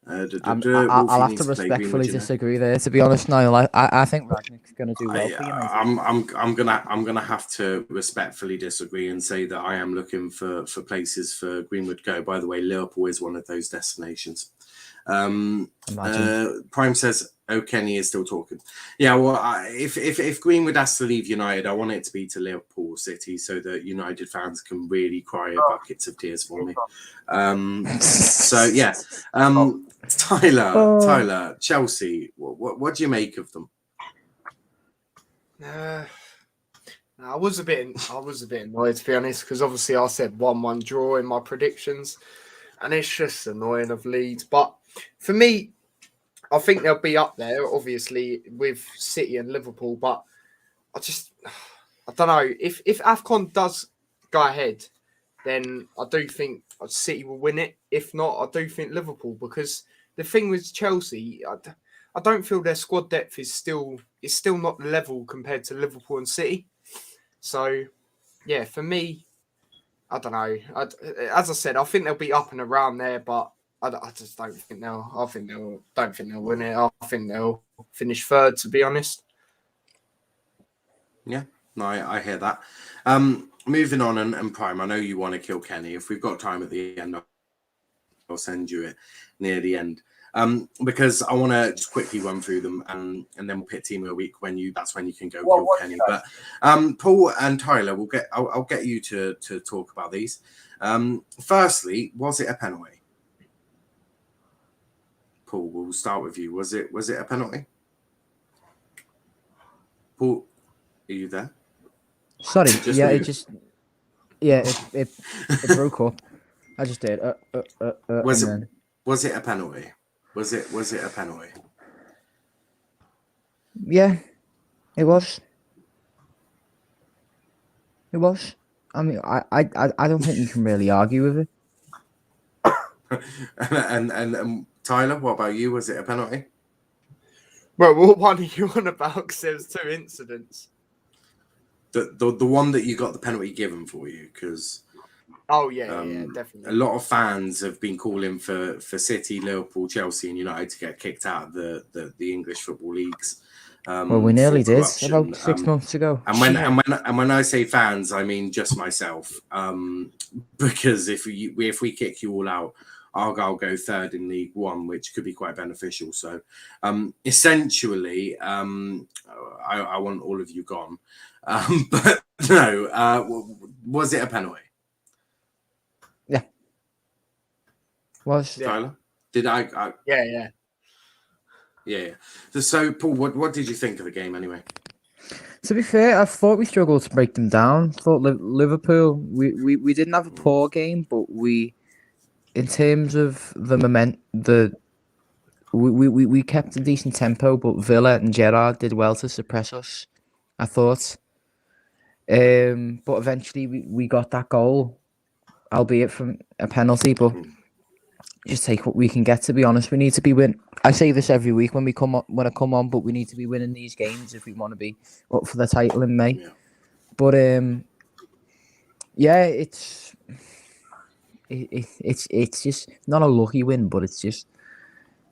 Speaker 3: I'll have to respectfully disagree there. To be honest, Niall, I think Ragnick's going to do well for United.
Speaker 2: I'm gonna have to respectfully disagree and say that I am looking for places for Greenwood to go. By the way, Liverpool is one of those destinations. Prime says, "Oh, Kenny is still talking." Yeah, well, if Greenwood has to leave United, I want it to be to Liverpool City so that United fans can really cry buckets of tears for me. So yeah, Tyler, Chelsea. What do you make of them?
Speaker 5: I was a bit annoyed, to be honest, because obviously I said 1-1 draw in my predictions, and it's just annoying of Leeds. But for me, I think they'll be up there, obviously, with City and Liverpool. But I don't know. If AFCON does go ahead, then I do think City will win it. If not, I do think Liverpool, because the thing with Chelsea, I don't feel their squad depth is still not level compared to Liverpool and City. So, yeah, for me, I don't know. As I said, I think they'll be up and around there, but I just don't think they'll. Don't think they'll win it. I think they'll finish third, to be honest.
Speaker 2: Yeah, no, I hear that. Moving on and Prime, I know you want to kill Kenny. If we've got time at the end, I'll send you it near the end. Because I want to just quickly run through them and then we'll pick team of the week that's when you can go kill Kenny. But Paul and Tyler, I'll get you to talk about these. Firstly, was it a penalty? Paul, we'll start with you. Was it a penalty? Paul, are you there?
Speaker 3: Sorry, it broke up. I just did.
Speaker 2: Was it a penalty? Was it a penalty?
Speaker 3: Yeah, it was. It was. I mean, I don't think you can really argue with it.
Speaker 2: and Tyler, what about you? Was it a penalty?
Speaker 5: Well, what one are you on about? Because there was 2 incidents.
Speaker 2: The one that you got the penalty given for you, because
Speaker 5: yeah, definitely.
Speaker 2: A lot of fans have been calling for City, Liverpool, Chelsea, and United to get kicked out of the English football leagues.
Speaker 3: Well, we nearly did about 6 months ago.
Speaker 2: And when I say fans, I mean just myself. Because if we kick you all out, Argyle go third in League One, which could be quite beneficial. So, essentially, I want all of you gone. But no, was it a penalty?
Speaker 3: Yeah. Was
Speaker 2: Tyler? Did I?
Speaker 5: Yeah.
Speaker 2: Yeah. So, Paul, what did you think of the game anyway?
Speaker 3: To be fair, I thought we struggled to break them down. Thought Liverpool, we didn't have a poor game, but in terms of the we kept a decent tempo, but Villa and Gerrard did well to suppress us, I thought. But eventually we got that goal, albeit from a penalty, but just take what we can get, to be honest. We need to be win. I say this every week when I come on, but we need to be winning these games if we want to be up for the title in May. Yeah. But it's just not a lucky win, but it's just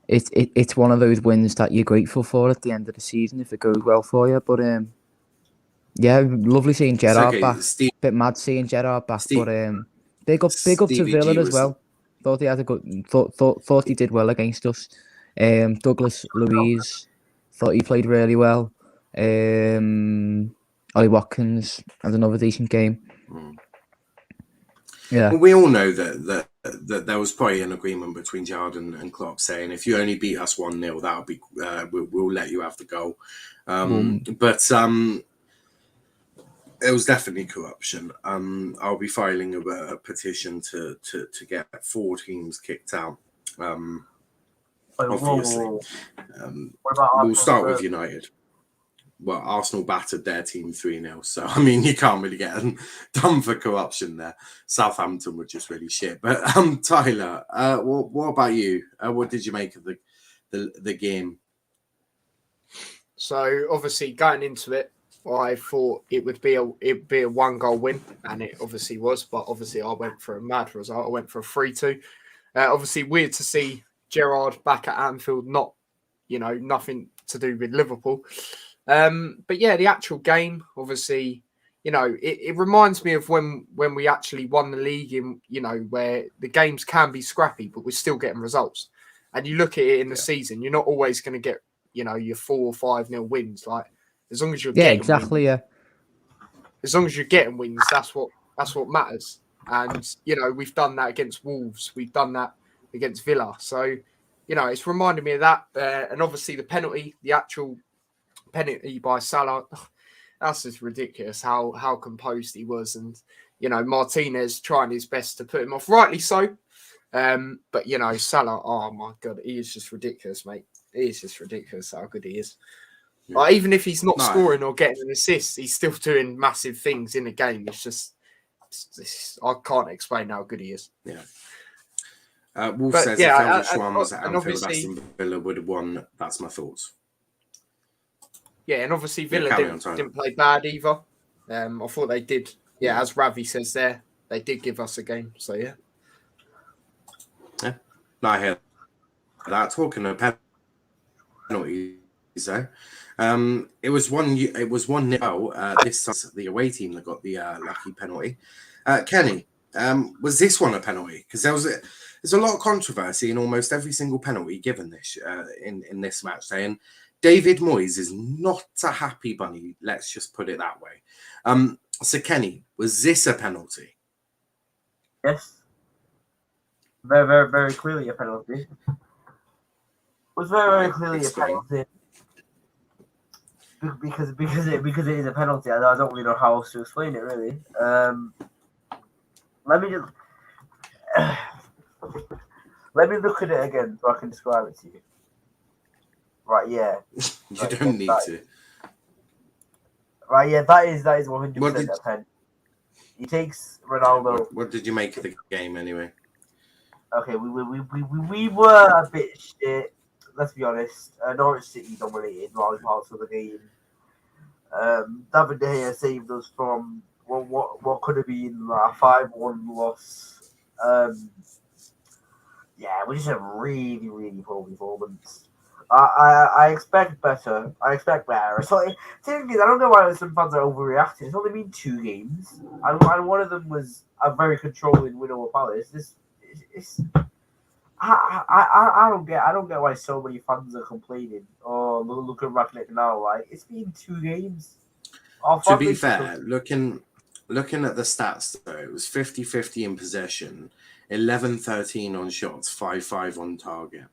Speaker 3: it's one of those wins that you're grateful for at the end of the season if it goes well for you. But yeah, lovely seeing Gerrard back. Bit mad seeing Gerrard back, but big up to Villa as well. Thought he had a good. Thought he did well against us. Douglas Luiz, thought he played really well. Ollie Watkins had another decent game. Yeah,
Speaker 2: well, we all know that there was probably an agreement between Gerrard and Klopp saying if you only beat us 1-0, that'll be we'll let you have the goal. But it was definitely corruption. I'll be filing a petition to get 4 teams kicked out. Obviously, we'll start with United. Well, Arsenal battered their team 3-0. So, I mean, you can't really get them done for corruption there. Southampton were just really shit. But Tyler, what about you? What did you make of the game?
Speaker 5: So, obviously, going into it, I thought it would be a 1-goal win, and it obviously was. But obviously, I went for a mad result. I went for a 3-2. Obviously, weird to see Gerrard back at Anfield, not, nothing to do with Liverpool. But yeah, the actual game, obviously, it reminds me of when we actually won the league in, where the games can be scrappy, but we're still getting results. And you look at it in the season, you're not always going to get, your 4 or 5-0 wins. Like, as long as you're getting
Speaker 3: exactly.
Speaker 5: wins, as long as you're getting wins, that's what matters. And, we've done that against Wolves. We've done that against Villa. So, it's reminded me of that. And obviously the actual penalty by Salah, that's just ridiculous how composed he was. And, Martinez trying his best to put him off, rightly so. But, Salah, oh my God, he is just ridiculous, mate. He is just ridiculous how good he is.
Speaker 2: Yeah.
Speaker 5: Like, even if he's not scoring or getting an assist, he's still doing massive things in the game. It's just, I can't explain how good he is.
Speaker 2: Yeah. Wolf says if Elder Schwan was at Anfield, Aston Villa would have won. That's my thoughts.
Speaker 5: Yeah, and obviously Villa didn't play bad either. I thought they did. Yeah, as Ravi says there, they did give us a game. So yeah.
Speaker 2: Yeah. No, I hear that. Talking of penalties, though. It was 1-0. This time the away team that got the lucky penalty. Kenny, was this one a penalty? Because there's a lot of controversy in almost every single penalty given this in this match day, and David Moyes is not a happy bunny. Let's just put it that way. So Kenny, was this a penalty?
Speaker 4: Yes. Very, very, very clearly a penalty. It was very, very clearly a penalty. Because it is a penalty. I don't really know how else to explain it, really. Let me look at it again so I can describe it to you. Right, yeah.
Speaker 2: You don't need to.
Speaker 4: Right, yeah, that is 100% a pen. He takes Ronaldo.
Speaker 2: What did you make of the game anyway?
Speaker 4: Okay, we were a bit shit. Let's be honest. Norwich City dominated large parts of the game. David De Gea saved us from what could have been a 5-1 loss. Yeah, we just had really, really poor performance. I expect better. So technically, I don't know why some fans are overreacting. It's only been 2 games, and one of them was a very controlling win over Palace. I don't get why so many fans are complaining. Oh, look at Ragnick now. Like, it's been 2 games.
Speaker 2: To be fair, looking at the stats though, it was 50-50 in possession, 11-13 on shots, 5-5 on target.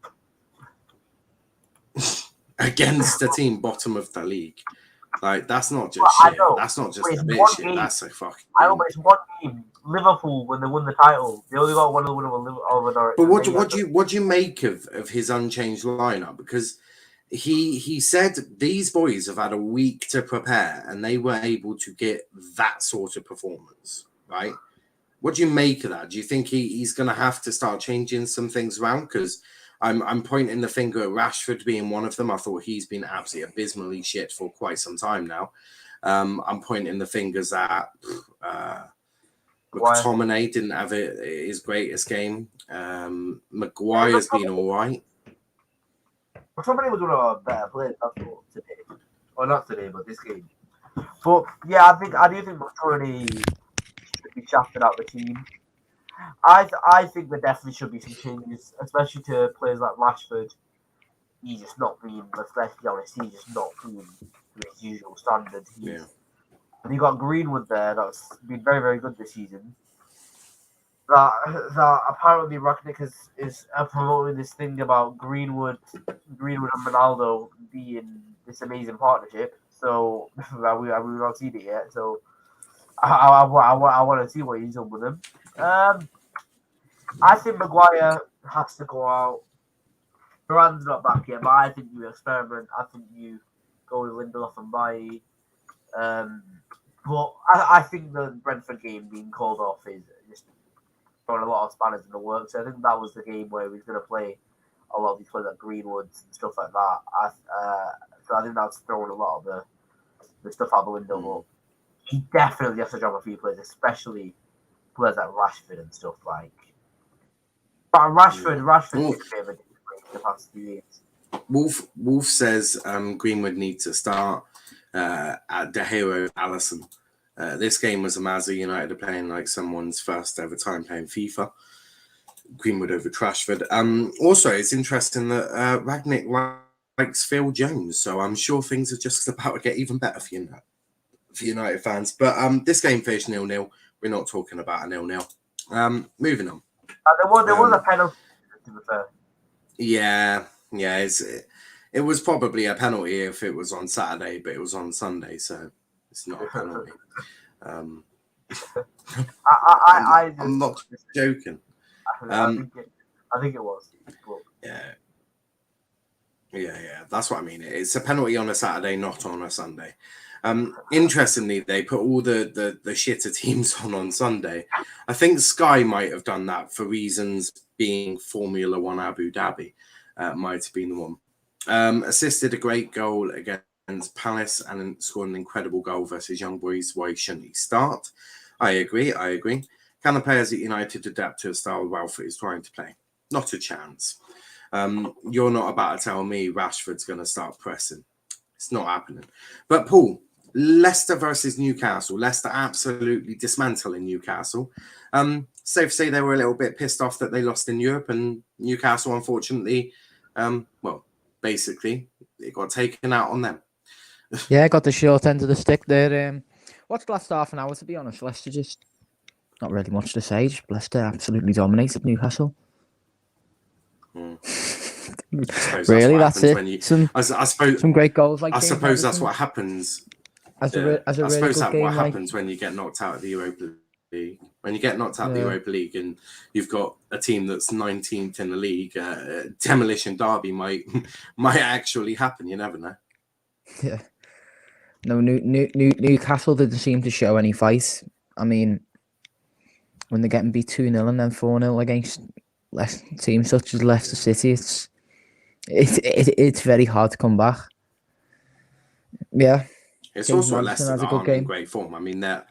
Speaker 2: Against the team bottom of the league. Like, that's not just shit. That's not just a bit shit.
Speaker 4: Game.
Speaker 2: That's a fucking...
Speaker 4: I know, but it's one game. Liverpool, when they won the title, they only got one of the winners over.
Speaker 2: But what do you make of his unchanged lineup? Because he said these boys have had a week to prepare and they were able to get that sort of performance, right? What do you make of that? Do you think he's going to have to start changing some things around? Because I'm pointing the finger at Rashford being one of them. I thought he's been absolutely abysmally shit for quite some time now. I'm pointing the fingers at McTominay didn't have his greatest game. Maguire's been all right.
Speaker 4: McTominay was one of our better players, that's all, today. Or not today, but this game. But yeah, I do think McTominay should be shafted out the team. I think there definitely should be some changes, especially to players like Rashford. He's just not being, let's be honest, he's just not being to his usual standard. And you got Greenwood there that's been very, very good this season. That apparently Ragnick is promoting this thing about Greenwood and Ronaldo being this amazing partnership. So we've not seen it yet. So I want to see what he's done with them. I think Maguire has to go out. Duran's not back yet, but I think you experiment. I think you go with Lindelof and Bailly. But I think the Brentford game being called off is just throwing a lot of spanners in the works. So I think that was the game where he was going to play a lot of these players like Greenwood and stuff like that. So I think that's throwing a lot of the stuff out the window. But he definitely has to drop a few players, especially players like Rashford and stuff like. But Rashford is a bit of a difference. the past few years.
Speaker 2: Wolf says Greenwood needs to start at De Gea Allison. This game was a Mazda United are playing like someone's first ever time playing FIFA. Greenwood over Trashford. Also, it's interesting that Ragnick likes Phil Jones, so I'm sure things are just about to get even better for United fans. But this game finished 0-0. We're not talking about a 0-0. Moving on.
Speaker 4: There was a penalty, to be fair.
Speaker 2: Yeah. It was probably a penalty if it was on Saturday, but it was on Sunday, so it's not a penalty. I'm not joking.
Speaker 4: I think it was.
Speaker 2: Yeah. That's what I mean. It's a penalty on a Saturday, not on a Sunday. Interestingly, they put all the shitter teams on Sunday. I think Sky might have done that for reasons being Formula One Abu Dhabi. Might have been the one. Assisted a great goal against Palace and scored an incredible goal versus Young Boys. Why shouldn't he start? I agree. Can the players at United adapt to a style Ralph is trying to play? Not a chance. You're not about to tell me Rashford's going to start pressing. It's not happening. But Paul, Leicester versus Newcastle. Leicester absolutely dismantling Newcastle. Safe to say they were a little bit pissed off that they lost in Europe, and Newcastle, unfortunately, basically, it got taken out on them.
Speaker 3: Yeah, got the short end of the stick there. Watched the last half an hour, to be honest. Leicester just not really much to say. Just Leicester absolutely dominated Newcastle. Really, that's it. Some great goals.
Speaker 2: I suppose that's what happens.
Speaker 3: I suppose that's
Speaker 2: what happens when you get knocked out of the Europa League. When you get knocked out of the Europa League and you've got a team that's 19th in the league, demolition derby might actually happen. You never know.
Speaker 3: Yeah. No, Newcastle didn't seem to show any fight. I mean, when they're getting beat 2-0 and then 4-0 against teams such as Leicester City, it's very hard to come back. Yeah.
Speaker 2: It's also Leicester that aren't in great form. I mean, I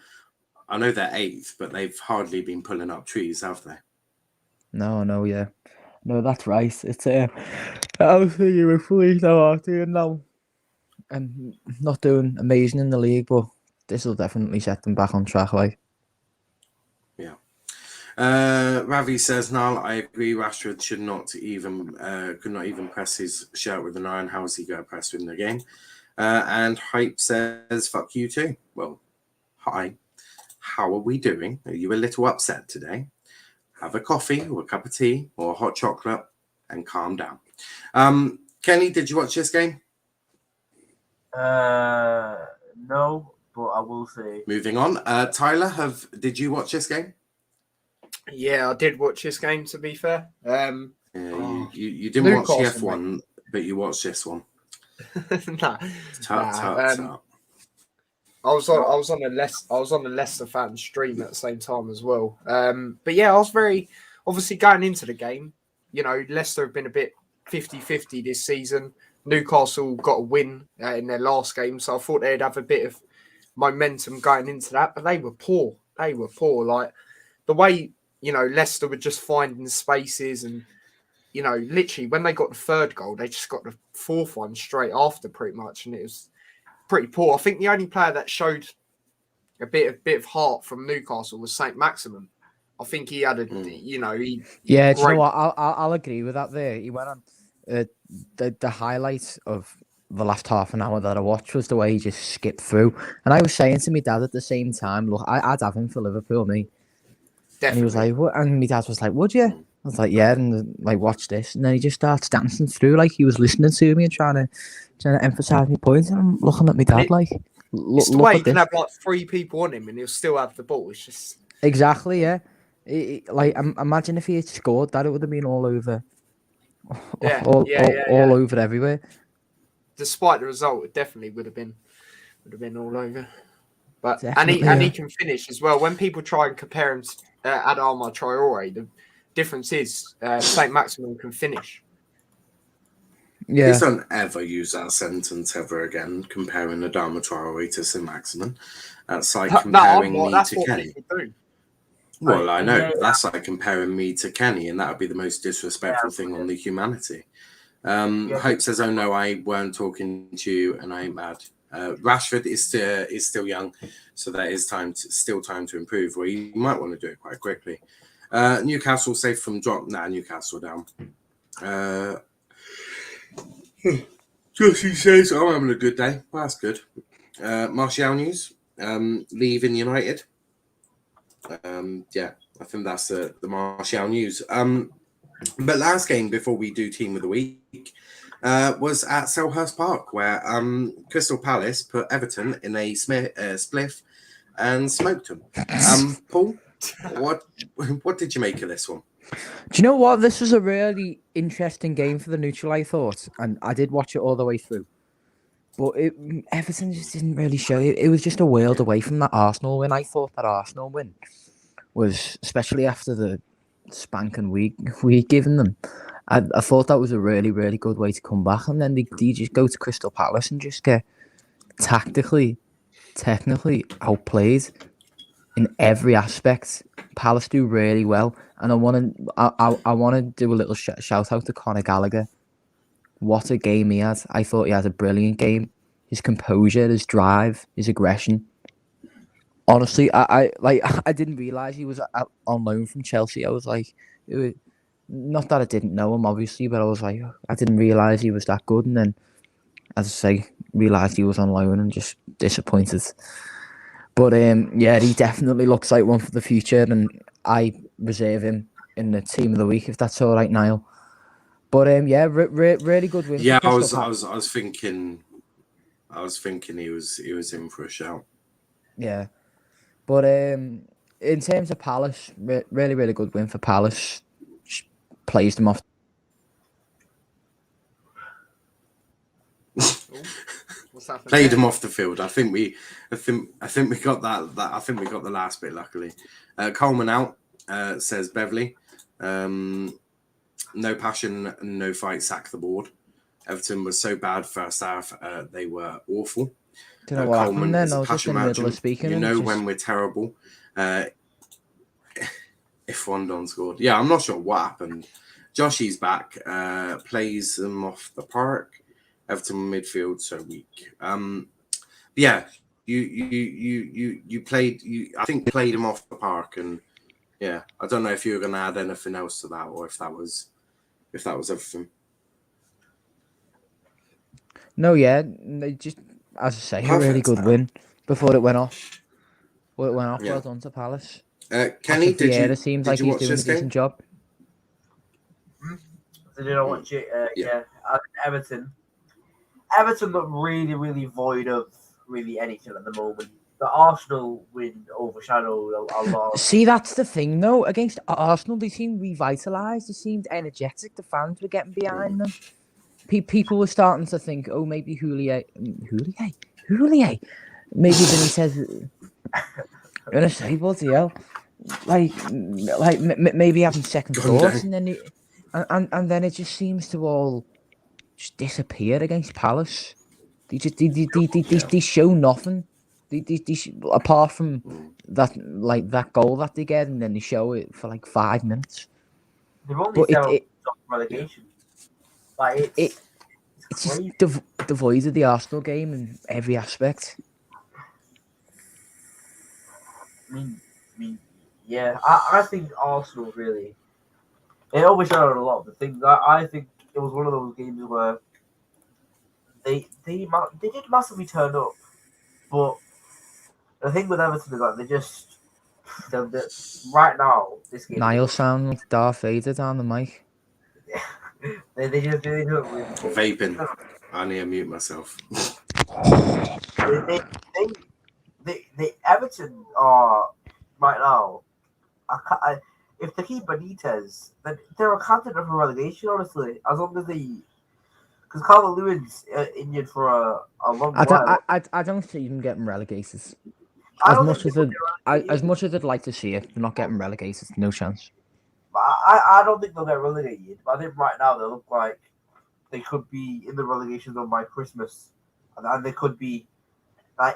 Speaker 2: know they're 8th, but they've hardly been pulling up trees, have they?
Speaker 3: No, that's right. It's obviously you were fully now and not doing amazing in the league, but this will definitely set them back on track. Like,
Speaker 2: yeah. Ravi says, Niall, I agree. Rashford could not even press his shirt with an iron. How is he going to press within the game? And Hype says, fuck you too. Well, hi. How are we doing? Are you a little upset today? Have a coffee or a cup of tea or a hot chocolate and calm down. Kenny, did you watch this game?
Speaker 4: No, but I will say.
Speaker 2: Moving on. Tyler, did you watch this game?
Speaker 5: Yeah, I did watch this game, to be fair.
Speaker 2: You didn't watch the F1, but you watched this one.
Speaker 5: I was on a Leicester fan stream at the same time as well. But yeah, I was very obviously going into the game. You know, Leicester have been a bit 50-50 this season. Newcastle got a win in their last game, so I thought they'd have a bit of momentum going into that. But they were poor. Like the way, you know, Leicester were just finding spaces, and you know, literally when they got the third goal, they just got the fourth one straight after, pretty much, and it was pretty poor. I think the only player that showed a bit of heart from Newcastle was Saint Maximin. I think he had you know,
Speaker 3: yeah. Do you know what? I'll agree with that. There, he went on. The highlight of the last half an hour that I watched was the way he just skipped through. And I was saying to my dad at the same time, look, I'd have him for Liverpool, me. Definitely. And he was like, what? And my dad was like, would you? I was like, yeah, and like, watch this. And then he just starts dancing through like he was listening to me and trying to emphasise my points. And I'm looking at my dad like,
Speaker 5: it's the way he can have like 3 people on him and he'll still have the ball. It's just
Speaker 3: exactly, yeah. Like, imagine if he had scored that, it would have been all over. All over everywhere.
Speaker 5: Despite the result, it definitely would have been all over. But he can finish as well. When people try and compare him to Adama Traore, the difference is Saint Maximin can finish.
Speaker 2: Yeah. Please don't ever use that sentence ever again, comparing Adama Traore to Saint Maximin. That's like comparing me to Kenny. Well, I know. That's like comparing me to Kenny, and that would be the most disrespectful thing on the humanity. Hope says, "Oh no, I weren't talking to you, and I ain't mad." Rashford is still young, so there is still time to improve. Or you might want to do it quite quickly. Newcastle safe from drop. Newcastle down. Josie says, "I'm having a good day." Well, that's good. Martial news. Leaving United. Yeah, I think that's the Martial news. But last game before we do team of the week was at Selhurst Park, where Crystal Palace put Everton in a spliff and smoked them. Paul, what did you make of this one?
Speaker 3: Do you know what? This was a really interesting game for the neutral, I thought, and I did watch it all the way through. But Everton just didn't really show it. It was just a world away from that Arsenal win. I thought that Arsenal win was, especially after the spanking week given them, I thought that was a really, really good way to come back. And then they just go to Crystal Palace and just get technically outplayed in every aspect. Palace do really well, and I want to do a little shout out to Conor Gallagher. What a game he had! I thought he had a brilliant game. His composure, his drive, his aggression. Honestly, I didn't realize he was on loan from Chelsea. I was like, not that I didn't know him, obviously, but I was like, I didn't realize he was that good. And then, as I say, realized he was on loan and just disappointed. But yeah, he definitely looks like one for the future, and I reserve him in the team of the week if that's all right, Niall. But yeah, really good win.
Speaker 2: Yeah, I was thinking he was in for a shout.
Speaker 3: Yeah, but in terms of Palace, really good win for Palace. Plays them off.
Speaker 2: Played them off the field. I think we got that. I think we got the last bit. Luckily, Coleman out says Beverly. No passion, no fight. Sack the board. Everton was so bad first half. They were awful.
Speaker 3: Do you know what
Speaker 2: Coleman
Speaker 3: happened then?
Speaker 2: is
Speaker 3: I
Speaker 2: a
Speaker 3: was just
Speaker 2: passion
Speaker 3: in the middle of
Speaker 2: merchant.
Speaker 3: speaking.
Speaker 2: You know when we're terrible. If Rondon scored, yeah, I'm not sure what happened. Joshy's back. Plays them off the park. Everton midfield so weak. Yeah, you played. I think played him off the park, and yeah, I don't know if you were going to add anything else to that, or if that was everything.
Speaker 3: No, yeah, they just, as I say,
Speaker 2: Perfect.
Speaker 3: a really good win before it went off. Yeah. Well done to Palace.
Speaker 2: Kenny, did
Speaker 3: seems
Speaker 2: you
Speaker 3: like he's
Speaker 2: watch
Speaker 3: doing a
Speaker 2: this game?
Speaker 3: decent job.
Speaker 4: Did I watch it? Yeah. Everton look really, really void of really anything at the moment. The Arsenal win overshadowed a lot.
Speaker 3: See, that's the thing, though. Against Arsenal, they seemed revitalised. They seemed energetic. The fans were getting behind them. People were starting to think, oh, maybe Houllier. Maybe Benitez. I'm gonna say, bloody hell, maybe having second thoughts, and then and then it just seems to all just disappear against Palace. They show nothing. Apart from that goal that they get, and then they show it for 5 minutes.
Speaker 4: They've only relegation.
Speaker 3: It's just devoid of the Arsenal game in every aspect.
Speaker 4: I mean, yeah, I think Arsenal really, it overshadowed a lot of the things. I think it was one of those games where they did massively turn up, but the thing with Everton is that they right now this game.
Speaker 3: Niall sound like Darth Vader down the mic.
Speaker 4: they don't really
Speaker 2: Vaping. I need to mute myself.
Speaker 4: The Everton are right now. If they keep Benitez, then they're a candidate for relegation. Honestly, as long as because Calvert-Lewin's injured for a long while.
Speaker 3: I don't see them getting relegated. As much as I'd like to see it, they're not getting relegated. No chance.
Speaker 4: I don't think they'll get relegated. But I think right now they look like they could be in the relegation zone by Christmas, and they could be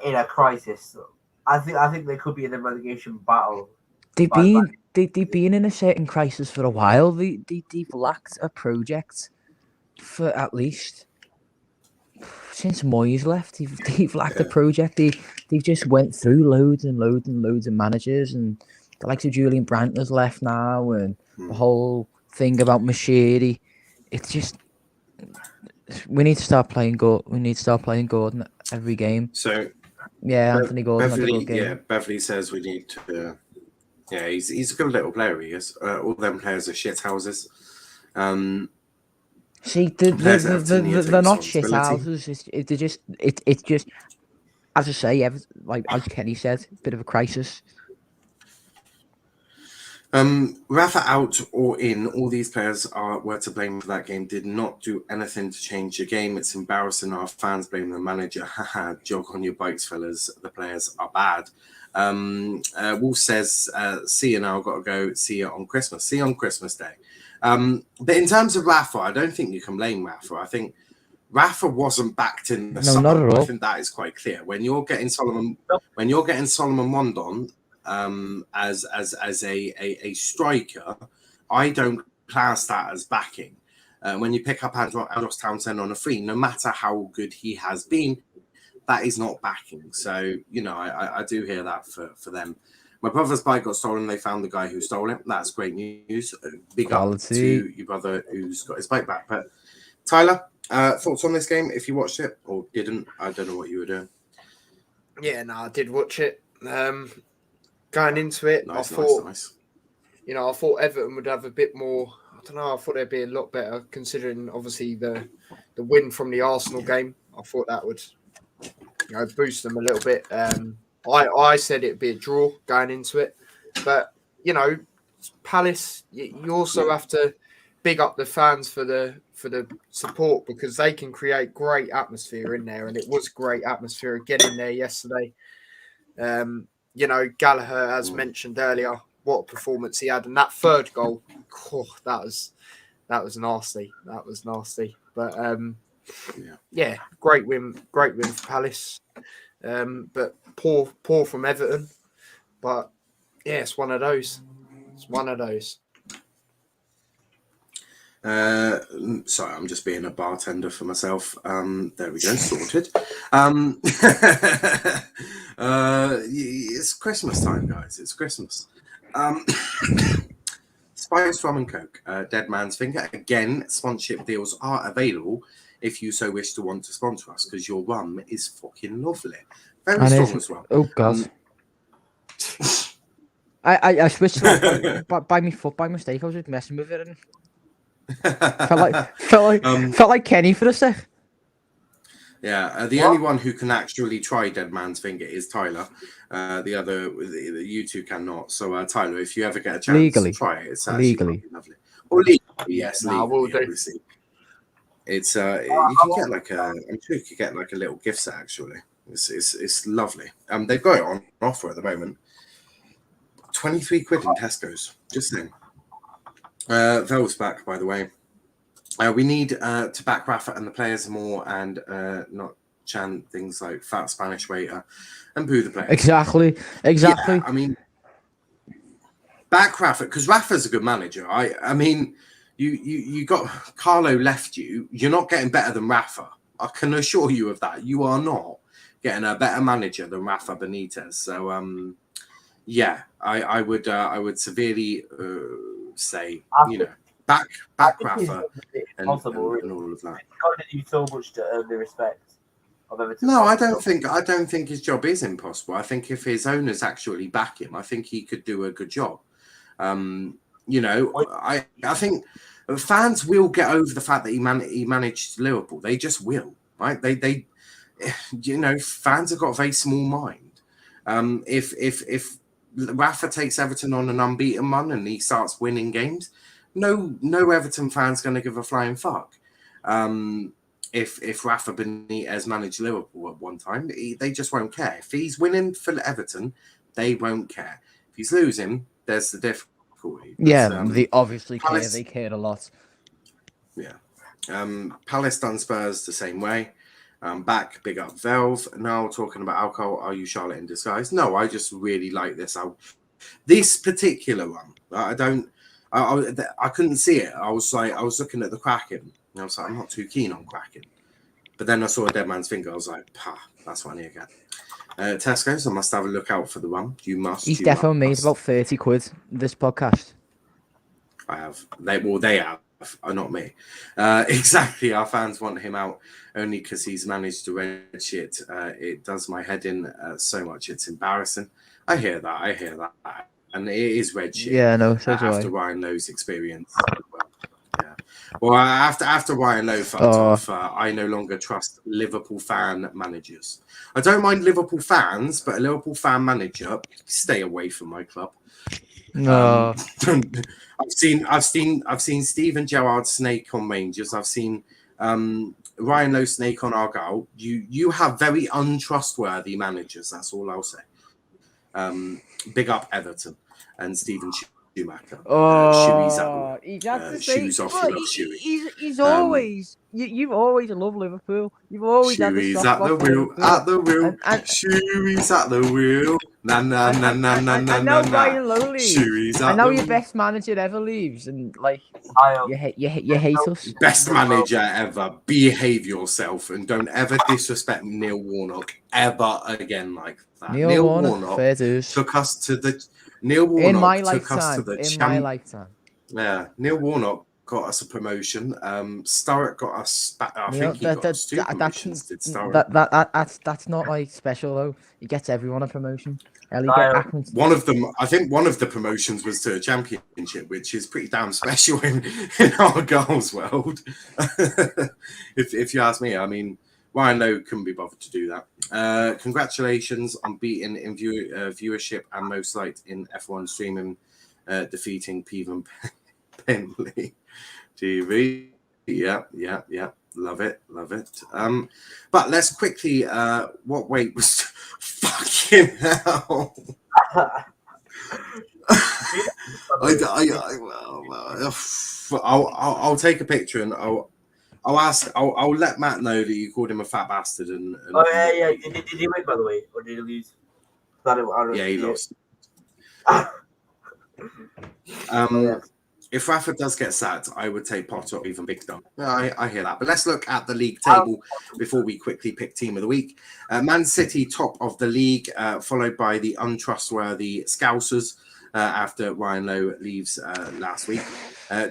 Speaker 4: in a crisis. So I think they could be in the relegation battle.
Speaker 3: They've been in a certain crisis for a while. They've lacked a project. for at least since Moyes left. They've lacked a project. They've just went through loads and loads and loads of managers, and the likes of Julian Brandner's left now, and the whole thing about Machiri. It's just we need to start playing We need to start playing Gordon every game.
Speaker 2: So
Speaker 3: yeah, Anthony Gordon had a good game.
Speaker 2: Yeah, Beverly says we need to. Yeah, he's a good little player. He is. All them players are shit houses.
Speaker 3: See, they're not shit houses. It's just, as I say, like as Kenny said, bit of a crisis.
Speaker 2: Rafa out or in, all these players were to blame for that game. Did not do anything to change the game. It's embarrassing. Our fans blame the manager. Haha, jog on your bikes, fellas. The players are bad. Wolf says, see you now, got to go. See you on Christmas. See you on Christmas Day. But in terms of Rafa, I don't think you can blame Rafa. I think Rafa wasn't backed in the summer.
Speaker 3: Not at all.
Speaker 2: I think that is quite clear. When you're getting Solomon Rondon as a striker, I don't class that as backing. When you pick up Andros Townsend on a free, no matter how good he has been, that is not backing. So, I do hear that for them. My brother's bike got stolen. They found the guy who stole it. That's great news. Big up to your brother who's got his bike back. But Tyler, thoughts on this game? If you watched it or didn't, I don't know what you were doing.
Speaker 5: Yeah, no, I did watch it. Going into it,
Speaker 2: Nice.
Speaker 5: I thought Everton would have a bit more. I don't know. I thought they'd be a lot better, considering obviously the win from the Arsenal game. I thought that would, boost them a little bit. I said it'd be a draw going into it, but Palace. You also have to big up the fans for the support, because they can create great atmosphere in there, and it was great atmosphere again in there yesterday. Gallagher, as mentioned earlier, what a performance he had, and that third goal, that was nasty. That was nasty. But great win for Palace. But poor from Everton. But yeah, it's one of those.
Speaker 2: Sorry, I'm just being a bartender for myself. There we go, sorted. It's Christmas time, guys. It's Christmas. Spice Rum and Coke, Dead Man's Finger. Again, sponsorship deals are available if you so wish to want to sponsor us, because your rum is fucking lovely. Very strong as well.
Speaker 3: Oh, God. I switched to that by my foot by mistake. I was just messing with it. And felt like Kenny for a sec.
Speaker 2: Yeah, the only one who can actually try Dead Man's Finger is Tyler. You two cannot. So Tyler, if you ever get a chance,
Speaker 3: legally
Speaker 2: try it. It's
Speaker 3: legally
Speaker 2: lovely. Or legally, yes,
Speaker 5: we'll do.
Speaker 2: Obviously. It's you can get like I'm sure you could get like a little gift set actually. It's lovely. They've got it on offer at the moment. 23 quid in Tesco's. Just saying. Vel's back, by the way. We need to back Rafa and the players more, and not chant things like fat Spanish waiter and boo the players.
Speaker 3: Exactly.
Speaker 2: Yeah, I mean, back Rafa, because Rafa's a good manager. I mean, you got Carlo left you. You're not getting better than Rafa. I can assure you of that. You are not getting a better manager than Rafa Benitez. So, I would severely say, back Rafa and all of that.
Speaker 4: He's got to do so much to earn the respect of Everton.
Speaker 2: No, I don't think his job is impossible. I think if his owners actually back him, I think he could do a good job. I think fans will get over the fact that he managed Liverpool. They just will, right? They fans have got a very small mind. If Rafa takes Everton on an unbeaten run and he starts winning games, no Everton fan's going to give a flying fuck. If Rafa Benitez managed Liverpool at one time, they just won't care. If he's winning for Everton, they won't care. If he's losing, there's the difficulty. But,
Speaker 3: they obviously care. They cared a lot.
Speaker 2: Yeah. Palace done Spurs the same way. Back, big up Velve. Now talking about alcohol, are you Charlotte in disguise? No, I just really like this. This particular one, I couldn't see it. I was looking at the Kraken, And I was like, I'm not too keen on cracking. But then I saw a dead man's finger. I was like, that's what I need to get. Tesco's, I must have a look out for the one. You must.
Speaker 3: He's
Speaker 2: you
Speaker 3: definitely made
Speaker 2: must.
Speaker 3: about 30 quid this podcast.
Speaker 2: I have. They have. Not me. Exactly. Our fans want him out only because he's managed to red shit. It does my head in so much. It's embarrassing. I hear that. And it is red shit.
Speaker 3: Yeah, no, so do
Speaker 2: after
Speaker 3: I.
Speaker 2: Ryan Lowe's experience. Well, after Ryan Lowe fucked off, I no longer trust Liverpool fan managers. I don't mind Liverpool fans, but a Liverpool fan manager, stay away from my club.
Speaker 3: No.
Speaker 2: I've seen Steven Gerrard snake on Rangers. I've seen Ryan Lowe snake on Argyle. You have very untrustworthy managers. That's all I'll say. Big up Everton and Stephen Schumacher.
Speaker 3: He's had to say,
Speaker 2: shoes off.
Speaker 3: he's always. You've always loved Liverpool. You've always had the soft
Speaker 2: at the wheel, at the wheel. Shoeies at the wheel. Na na na na na na.
Speaker 3: And now Ryan Lowe leaves.
Speaker 2: Shoeies at
Speaker 3: and now
Speaker 2: the
Speaker 3: your
Speaker 2: wheel.
Speaker 3: best manager ever leaves, and like
Speaker 4: Niall,
Speaker 3: you hate us.
Speaker 2: Best manager ever. Behave yourself and don't ever disrespect Neil Warnock ever again like that.
Speaker 3: Neil Warnock fair dues.
Speaker 2: took us to the. Neil Warnock
Speaker 3: In my
Speaker 2: took us to
Speaker 3: lifetime.
Speaker 2: the
Speaker 3: My lifetime.
Speaker 2: Yeah, Neil Warnock got us a promotion. Sturrock got us. I think he got us 2 promotions. Did Sturrock?
Speaker 3: That's not like special though. He gets everyone a promotion.
Speaker 2: One of them, I think, one of the promotions was to a championship, which is pretty damn special in our goals world. if you ask me, I mean, Ryan Lowe couldn't be bothered to do that. Congratulations on beating in viewership and most liked in F1 streaming, defeating Peven Penley TV. Yeah. Love it. But let's quickly. What weight was fucking hell? I'll take a picture and I'll let Matt know that you called him a fat bastard. And
Speaker 4: yeah. Did he win, by the way, or did he lose?
Speaker 2: Yeah, he lost. If Rafa does get sacked, I would take Potter or even Big Dom. I hear that. But let's look at the league table before we quickly pick team of the week. Man City, top of the league, followed by the untrustworthy Scousers after Ryan Lowe leaves last week.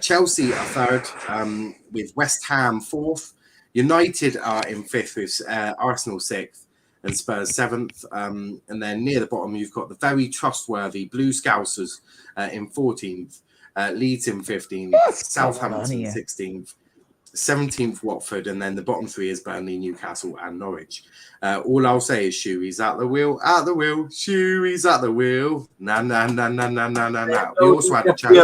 Speaker 2: Chelsea are third, with West Ham fourth. United are in fifth, with Arsenal sixth and Spurs seventh. And then near the bottom, you've got the very trustworthy Blue Scousers in 14th. Leeds in 15th, Southampton 16th, 17th Watford, and then the bottom three is Burnley, Newcastle, and Norwich. All I'll say is Shoey's at the wheel, Shoey's at the wheel. Nah. We also had a chance.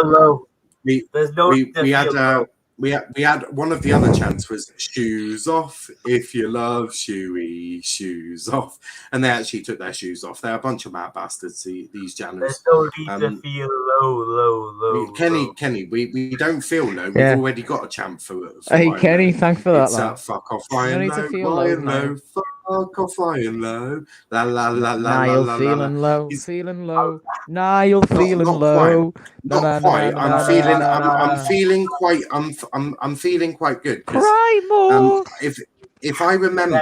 Speaker 2: We had one of the other chants was shoes off if you love Shoey, shoes off, and they actually took their shoes off. They're a bunch of mad bastards. These Janners.
Speaker 4: There's no need to feel low.
Speaker 2: Kenny, we don't feel low. We've already got a chant for
Speaker 3: hey,
Speaker 2: Ryan
Speaker 3: Kenny,
Speaker 2: Lowe.
Speaker 3: thanks for that.
Speaker 2: It's fuck off, Ryan
Speaker 3: Lowe.
Speaker 2: Ryan Lowe. Fuck off, Ryan Lowe.
Speaker 3: Niall feeling low. Niall feeling low.
Speaker 2: Not quite. I'm feeling quite good.
Speaker 3: Cry more.
Speaker 2: If I remember,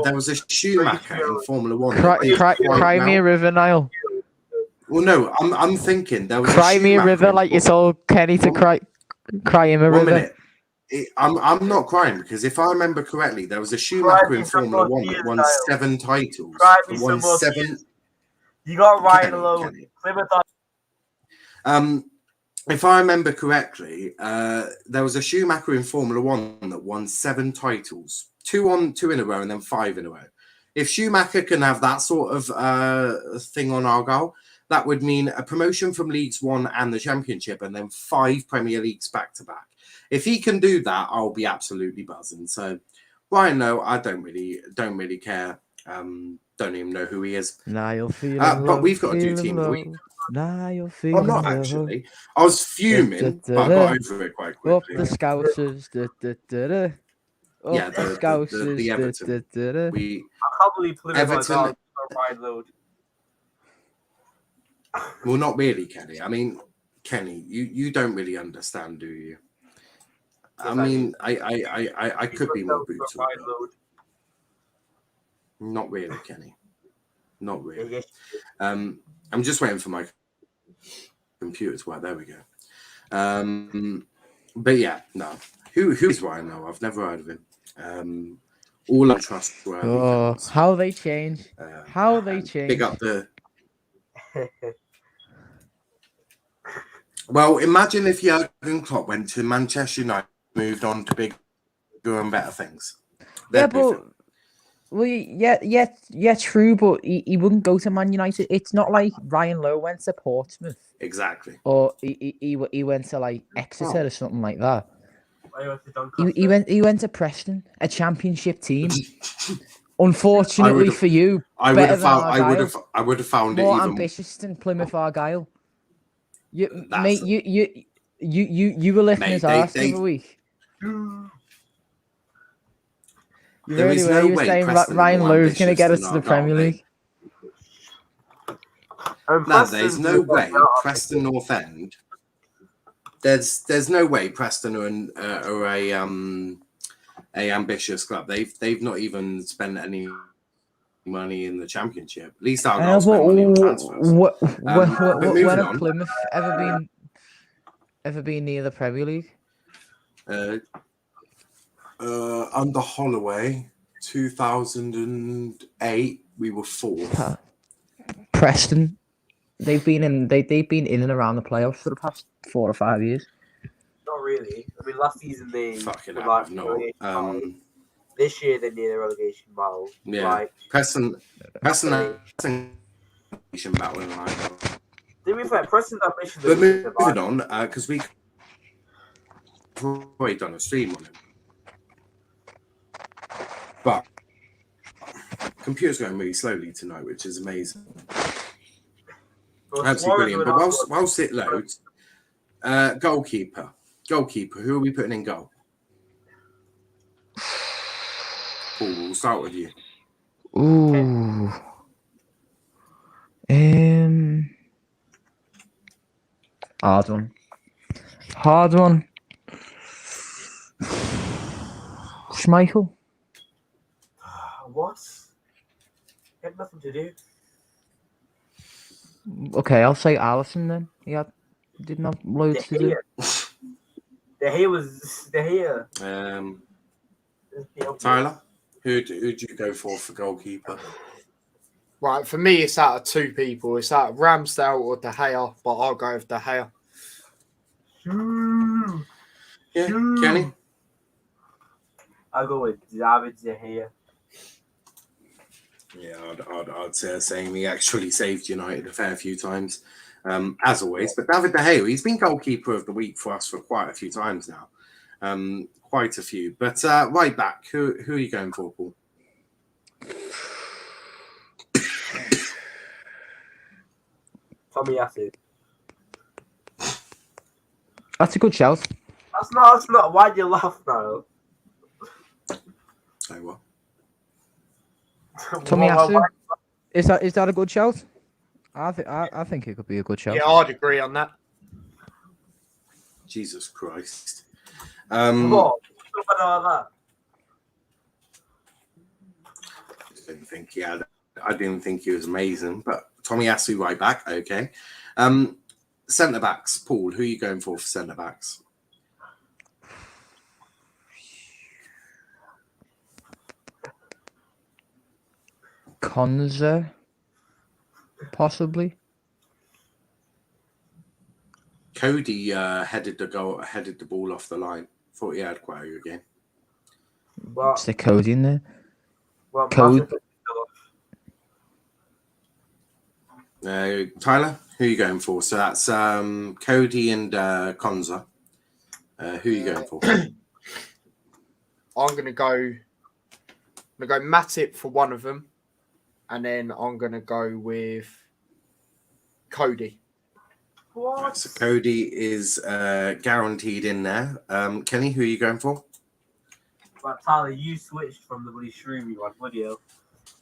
Speaker 2: there was a Schumacher in Formula One.
Speaker 3: Cry me a river, Niall.
Speaker 2: Well, no, I'm thinking there was.
Speaker 3: Cry me a river like you told Kenny to cry him a river.
Speaker 2: 1 minute. I'm not crying because if I remember correctly, there was a Schumacher in Formula One that won 7 titles.
Speaker 4: You got Ryan Lowe.
Speaker 2: If I remember correctly, there was a Schumacher in Formula One that won 7 titles, 2 in a row, and then 5 in a row. If Schumacher can have that sort of thing on Argyle, that would mean a promotion from Leagues One and the Championship, and then 5 Premier Leagues back to back. If he can do that, I'll be absolutely buzzing. So, Ryan Lowe, I don't really care. Don't even know who he is.
Speaker 3: Niall feeling
Speaker 2: but we've got to do team of the week.
Speaker 3: Niall feeling
Speaker 2: I'm not actually. I was fuming, but I got over it quite quickly.
Speaker 3: Up the Scousers.
Speaker 2: Yeah, the Scousers. The Everton.
Speaker 4: I can't believe
Speaker 2: Everton.
Speaker 4: Ryan Lowe.
Speaker 2: Well, not really, Kenny. I mean, Kenny, you don't really understand, do you? I mean, I could be more brutal. Not really, Kenny. Not really.
Speaker 4: Yes.
Speaker 2: I'm just waiting for my computer to work. There we go. But yeah, no. Who's Ryan though? I've never heard of him. All untrustworthy.
Speaker 3: Oh,
Speaker 2: fans.
Speaker 3: how they change. How they
Speaker 2: and
Speaker 3: change.
Speaker 2: Big up the. Well, imagine if Jurgen Klopp went to Manchester United, moved on to bigger and better things.
Speaker 3: Yeah,
Speaker 2: They'd be
Speaker 3: but well, yeah, true. But he wouldn't go to Man United. It's not like Ryan Lowe went to Portsmouth,
Speaker 2: exactly.
Speaker 3: or he went to like Exeter or something like that. He went to Preston, a Championship team. Unfortunately for you,
Speaker 2: I would have found it
Speaker 3: more
Speaker 2: even
Speaker 3: ambitious than Plymouth Argyle. You,
Speaker 2: That's
Speaker 3: mate, you were lifting his ass the other week. You
Speaker 2: There
Speaker 3: really
Speaker 2: is
Speaker 3: were.
Speaker 2: no
Speaker 3: You were
Speaker 2: way
Speaker 3: saying
Speaker 2: Preston are
Speaker 3: Ryan
Speaker 2: more
Speaker 3: Lowe's going to
Speaker 2: ambitious
Speaker 3: get us
Speaker 2: than
Speaker 3: to the
Speaker 2: Argyle,
Speaker 3: Premier
Speaker 2: mate.
Speaker 3: League.
Speaker 2: No, there's no way Preston North End. There's no way Preston are a ambitious club. They've not even spent any money in the Championship. At least Argyle spent money on transfers.
Speaker 3: When have Plymouth ever been near the Premier League?
Speaker 2: Under Holloway, 2008, we were fourth.
Speaker 3: Preston, they've been in and around the playoffs for the past 4 or 5 years.
Speaker 4: Not really. I mean, last season they
Speaker 2: Fucking
Speaker 4: were
Speaker 2: hell,
Speaker 4: like
Speaker 2: no.
Speaker 4: relegation. This year they're near the relegation battle.
Speaker 2: Yeah,
Speaker 4: Like,
Speaker 2: Preston battle in line.
Speaker 4: to be fair, Preston's ambition.
Speaker 2: But moving on, because we've already done a stream on it. But computer's going really slowly tonight, which is amazing. Absolutely brilliant. But whilst it loads, goalkeeper, who are we putting in goal? Paul, we'll start with you.
Speaker 3: Ooh. Hard one. Schmeichel.
Speaker 4: What? He had nothing to do.
Speaker 3: Okay, I'll say Alisson then. He didn't have loads to do.
Speaker 4: The hair.
Speaker 2: Tyler, who'd you go for goalkeeper?
Speaker 5: Right, for me, it's out of two people. It's out of Ramsdale or De Gea, but I'll go with De Gea.
Speaker 2: Yeah, Kenny?
Speaker 4: I'll go with David De Gea.
Speaker 2: Yeah, I'd say the same. He actually saved United a fair few times, as always. But David De Gea, he's been goalkeeper of the week for us for quite a few times now. Quite a few. But right back, who are you going for, Paul?
Speaker 4: Tommy Yasu.
Speaker 3: That's a good shout.
Speaker 4: That's not. Why'd you laugh now?
Speaker 2: Oh, what?
Speaker 3: Tommy Yasu. Is that a good shout? I think it could be a good shout.
Speaker 5: Yeah, I'd agree on that.
Speaker 2: Jesus Christ.
Speaker 4: What? That?
Speaker 2: I didn't think he was amazing, but Tommy Yasu right back, okay. Centre backs, Paul, who are you going for centre backs?
Speaker 3: Konza, possibly.
Speaker 2: Cody headed the ball off the line. Thought he had quite a game.
Speaker 4: Well,
Speaker 3: Is there Cody in there?
Speaker 4: well,
Speaker 3: Cody.
Speaker 2: Tyler, who are you going for? So that's Cody and Konza. Who are you going for?
Speaker 5: I'm gonna go Matip for one of them, and then I'm gonna go with Cody.
Speaker 4: What?
Speaker 2: So Cody is guaranteed in there. Kenny, who are you going for?
Speaker 4: But Tyler, you switched from the bloody Shroomy one video.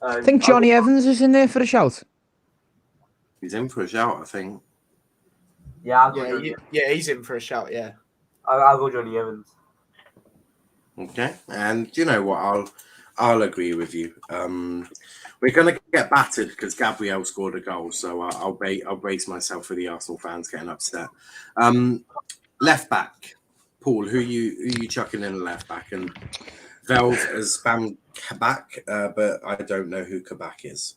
Speaker 3: I think Johnny Evans is in there for a shout.
Speaker 2: He's in for a shout, I think.
Speaker 4: Yeah, I'll go Johnny.
Speaker 5: Yeah, he's in for a shout. Yeah,
Speaker 4: I'll go Johnny Evans.
Speaker 2: Okay, and you know what? I'll agree with you. We're going to get battered because Gabriel scored a goal, so I'll brace myself for the Arsenal fans getting upset. Left back, Paul. Who you chucking in the left back? And Velv has spammed Kabak, but I don't know who Kabak is.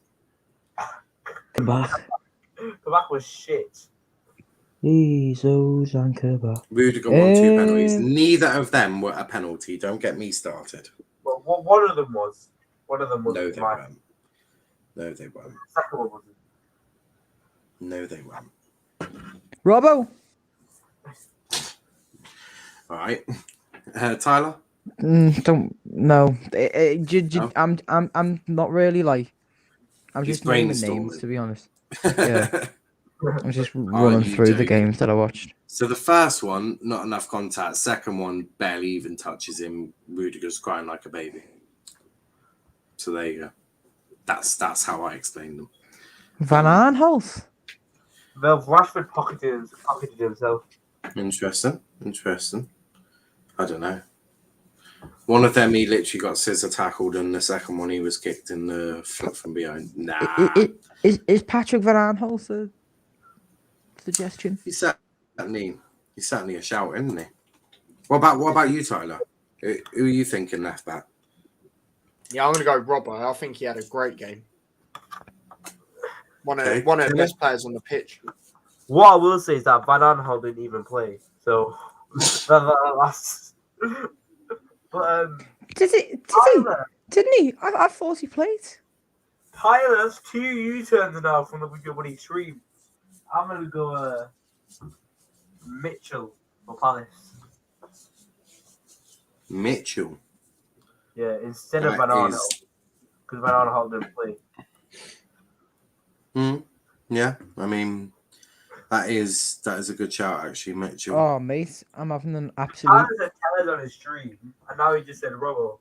Speaker 3: Kabak.
Speaker 4: Kabak was shit.
Speaker 3: Jesus and Kabak.
Speaker 2: Rudiger won 2 penalties. Neither of them were a penalty. Don't get me started.
Speaker 4: Well, one of them was. One of them was.
Speaker 2: No, they weren't. No, they weren't.
Speaker 4: The second one wasn't.
Speaker 2: No, they weren't.
Speaker 3: Robbo.
Speaker 2: All right, Tyler.
Speaker 3: Don't no.
Speaker 2: No?
Speaker 3: I'm not really like. I'm
Speaker 2: He's
Speaker 3: just naming names,
Speaker 2: brainstorming.
Speaker 3: to be honest. Yeah. I'm just
Speaker 2: Are
Speaker 3: running
Speaker 2: you
Speaker 3: through the
Speaker 2: joking?
Speaker 3: games that I watched.
Speaker 2: So the first one, not enough contact. Second one, barely even touches him. Rudiger's crying like a baby. So there you go. That's how I explain them.
Speaker 3: Van Aanholt.
Speaker 4: Well, Rashford pocketed himself.
Speaker 2: Interesting. I don't know. One of them, he literally got scissor tackled, and the second one, he was kicked in the foot from behind. Nah.
Speaker 3: Is Patrick Van Aanholt a suggestion?
Speaker 2: He's certainly a shout, isn't he? What about you, Tyler? Who are you thinking left back?
Speaker 5: Yeah, I'm going to go Robbo. I think he had a great game. One of
Speaker 2: Okay.
Speaker 5: the best players on the pitch.
Speaker 4: What I will say is that Van Aanholt didn't even play. So that's. But
Speaker 3: Didn't he? I thought he played.
Speaker 4: Tyler's 2 U-turns now from the Wicked stream. I'm gonna go Mitchell for Palace.
Speaker 2: Mitchell.
Speaker 4: Yeah, instead of
Speaker 2: That
Speaker 4: Van Aanholt,
Speaker 2: is-
Speaker 4: because Van Aanholt didn't play.
Speaker 2: Yeah, I mean, that is a good shout, actually, Mitchell.
Speaker 3: Oh, mate, I'm having an absolute.
Speaker 4: Tyler said Tyler's on his stream, and now he just said Robbo.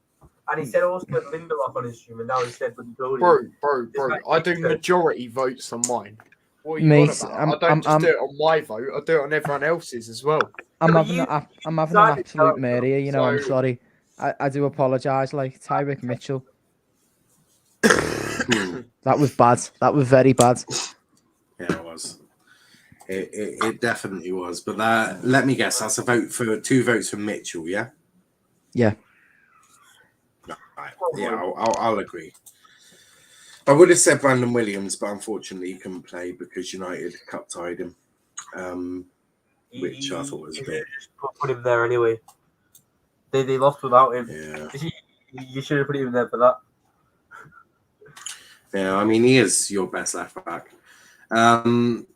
Speaker 4: And he said also Lindelof on his stream, and now he said Odoi.
Speaker 5: Bro. I do majority votes on mine. What are you
Speaker 3: Mate,
Speaker 5: on about? I don't just do it on my vote. I do it on everyone else's as well.
Speaker 3: I'm
Speaker 4: but
Speaker 3: having
Speaker 4: you
Speaker 3: I'm having
Speaker 4: decided
Speaker 3: an absolute
Speaker 4: to-
Speaker 3: mare here. You know, I'm
Speaker 5: So-
Speaker 3: sorry. I do apologise. Like Tyreek Mitchell, that was bad. That was very bad.
Speaker 2: Yeah, it was. It definitely was. But let me guess, that's a vote for 2 votes for Mitchell, yeah?
Speaker 3: Yeah.
Speaker 2: Right. Yeah, I'll agree. I would have said Brandon Williams, but unfortunately he couldn't play because United cup tied him, which I thought was a bit.
Speaker 4: Just put him there anyway. They lost without him.
Speaker 2: Yeah.
Speaker 4: You should have put him there for that.
Speaker 2: Yeah, I mean, he is your best left back. Patrick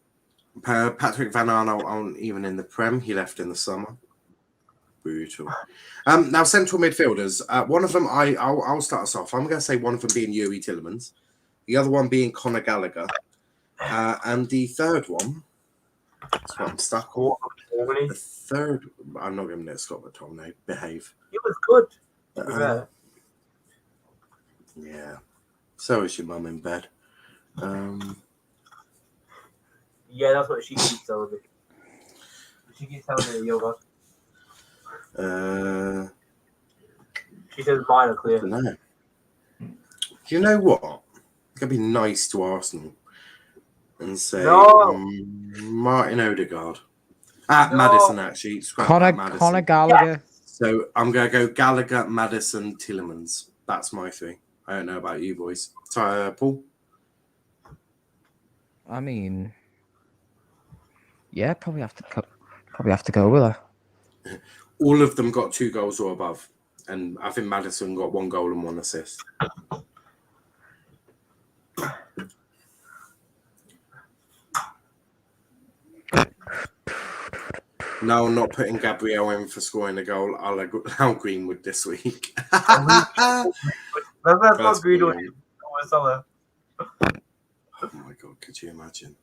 Speaker 2: Van Aanholt aren't even in the Prem. He left in the summer. Brutal. Now, central midfielders. One of them, I'll start us off. I'm going to say one of them being Yuri Tillemans, the other one being Conor Gallagher, and the third one. That's what I'm stuck on. The third, I'm not giving it a Scott McTominay. Behave.
Speaker 4: He was good. To be fair.
Speaker 2: Yeah. So is your mum in bed.
Speaker 4: Yeah, that's what she keeps telling me. She keeps telling me yoga. She says mine are
Speaker 2: I
Speaker 4: clear.
Speaker 2: don't know. You know what? It's going to be nice to Arsenal and say
Speaker 4: No.
Speaker 2: Martin Odegaard.
Speaker 4: No.
Speaker 2: Madison, actually. Scrap that, Maddison.
Speaker 3: Conor Gallagher.
Speaker 2: So I'm going to go Gallagher, Madison, Tillemans. That's my 3. I don't know about you boys. Paul?
Speaker 3: I mean, yeah, probably have to go with her.
Speaker 2: All of them got 2 goals or above. And I think Madison got 1 goal and 1 assist. No, I'm not putting Gabriel in for scoring a goal. I'll allow Greenwood this week.
Speaker 4: That's not green or
Speaker 2: brilliant.
Speaker 4: Salah.
Speaker 2: Oh my God, could you imagine?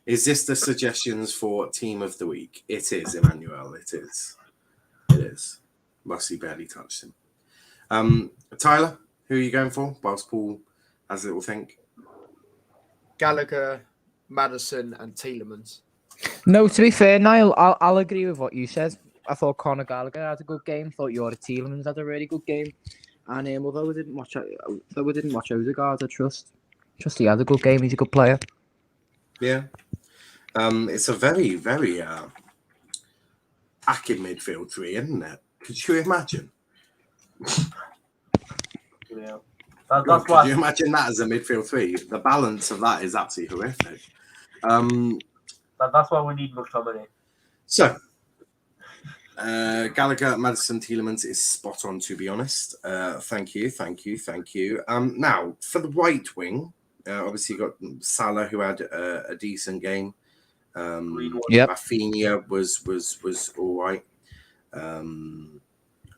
Speaker 2: Is this the suggestions for team of the week? It is, Emmanuel. It is. It is. Mussy barely touched him. Tyler, who are you going for? Whilst Paul has a little think.
Speaker 5: Gallagher, Madison, and Tielemans.
Speaker 3: No, to be fair, Niall, I'll agree with what you said. I thought Conor Gallagher had a good game. Thought Yora Tielemans had a really good game. And although we didn't watch Odegaard, I trust he had a good game. He's a good player.
Speaker 2: Yeah. It's a very, very active midfield three, isn't it? Could you imagine?
Speaker 4: Yeah.
Speaker 2: Could you imagine that as a midfield three? The balance of that is absolutely horrific.
Speaker 4: That's why we need McTominay.
Speaker 2: So, Gallagher, Maddison, Tielemans is spot on, to be honest. Thank you. Now, for the right wing, obviously you got Salah, who had a decent game. Rafinha was all right.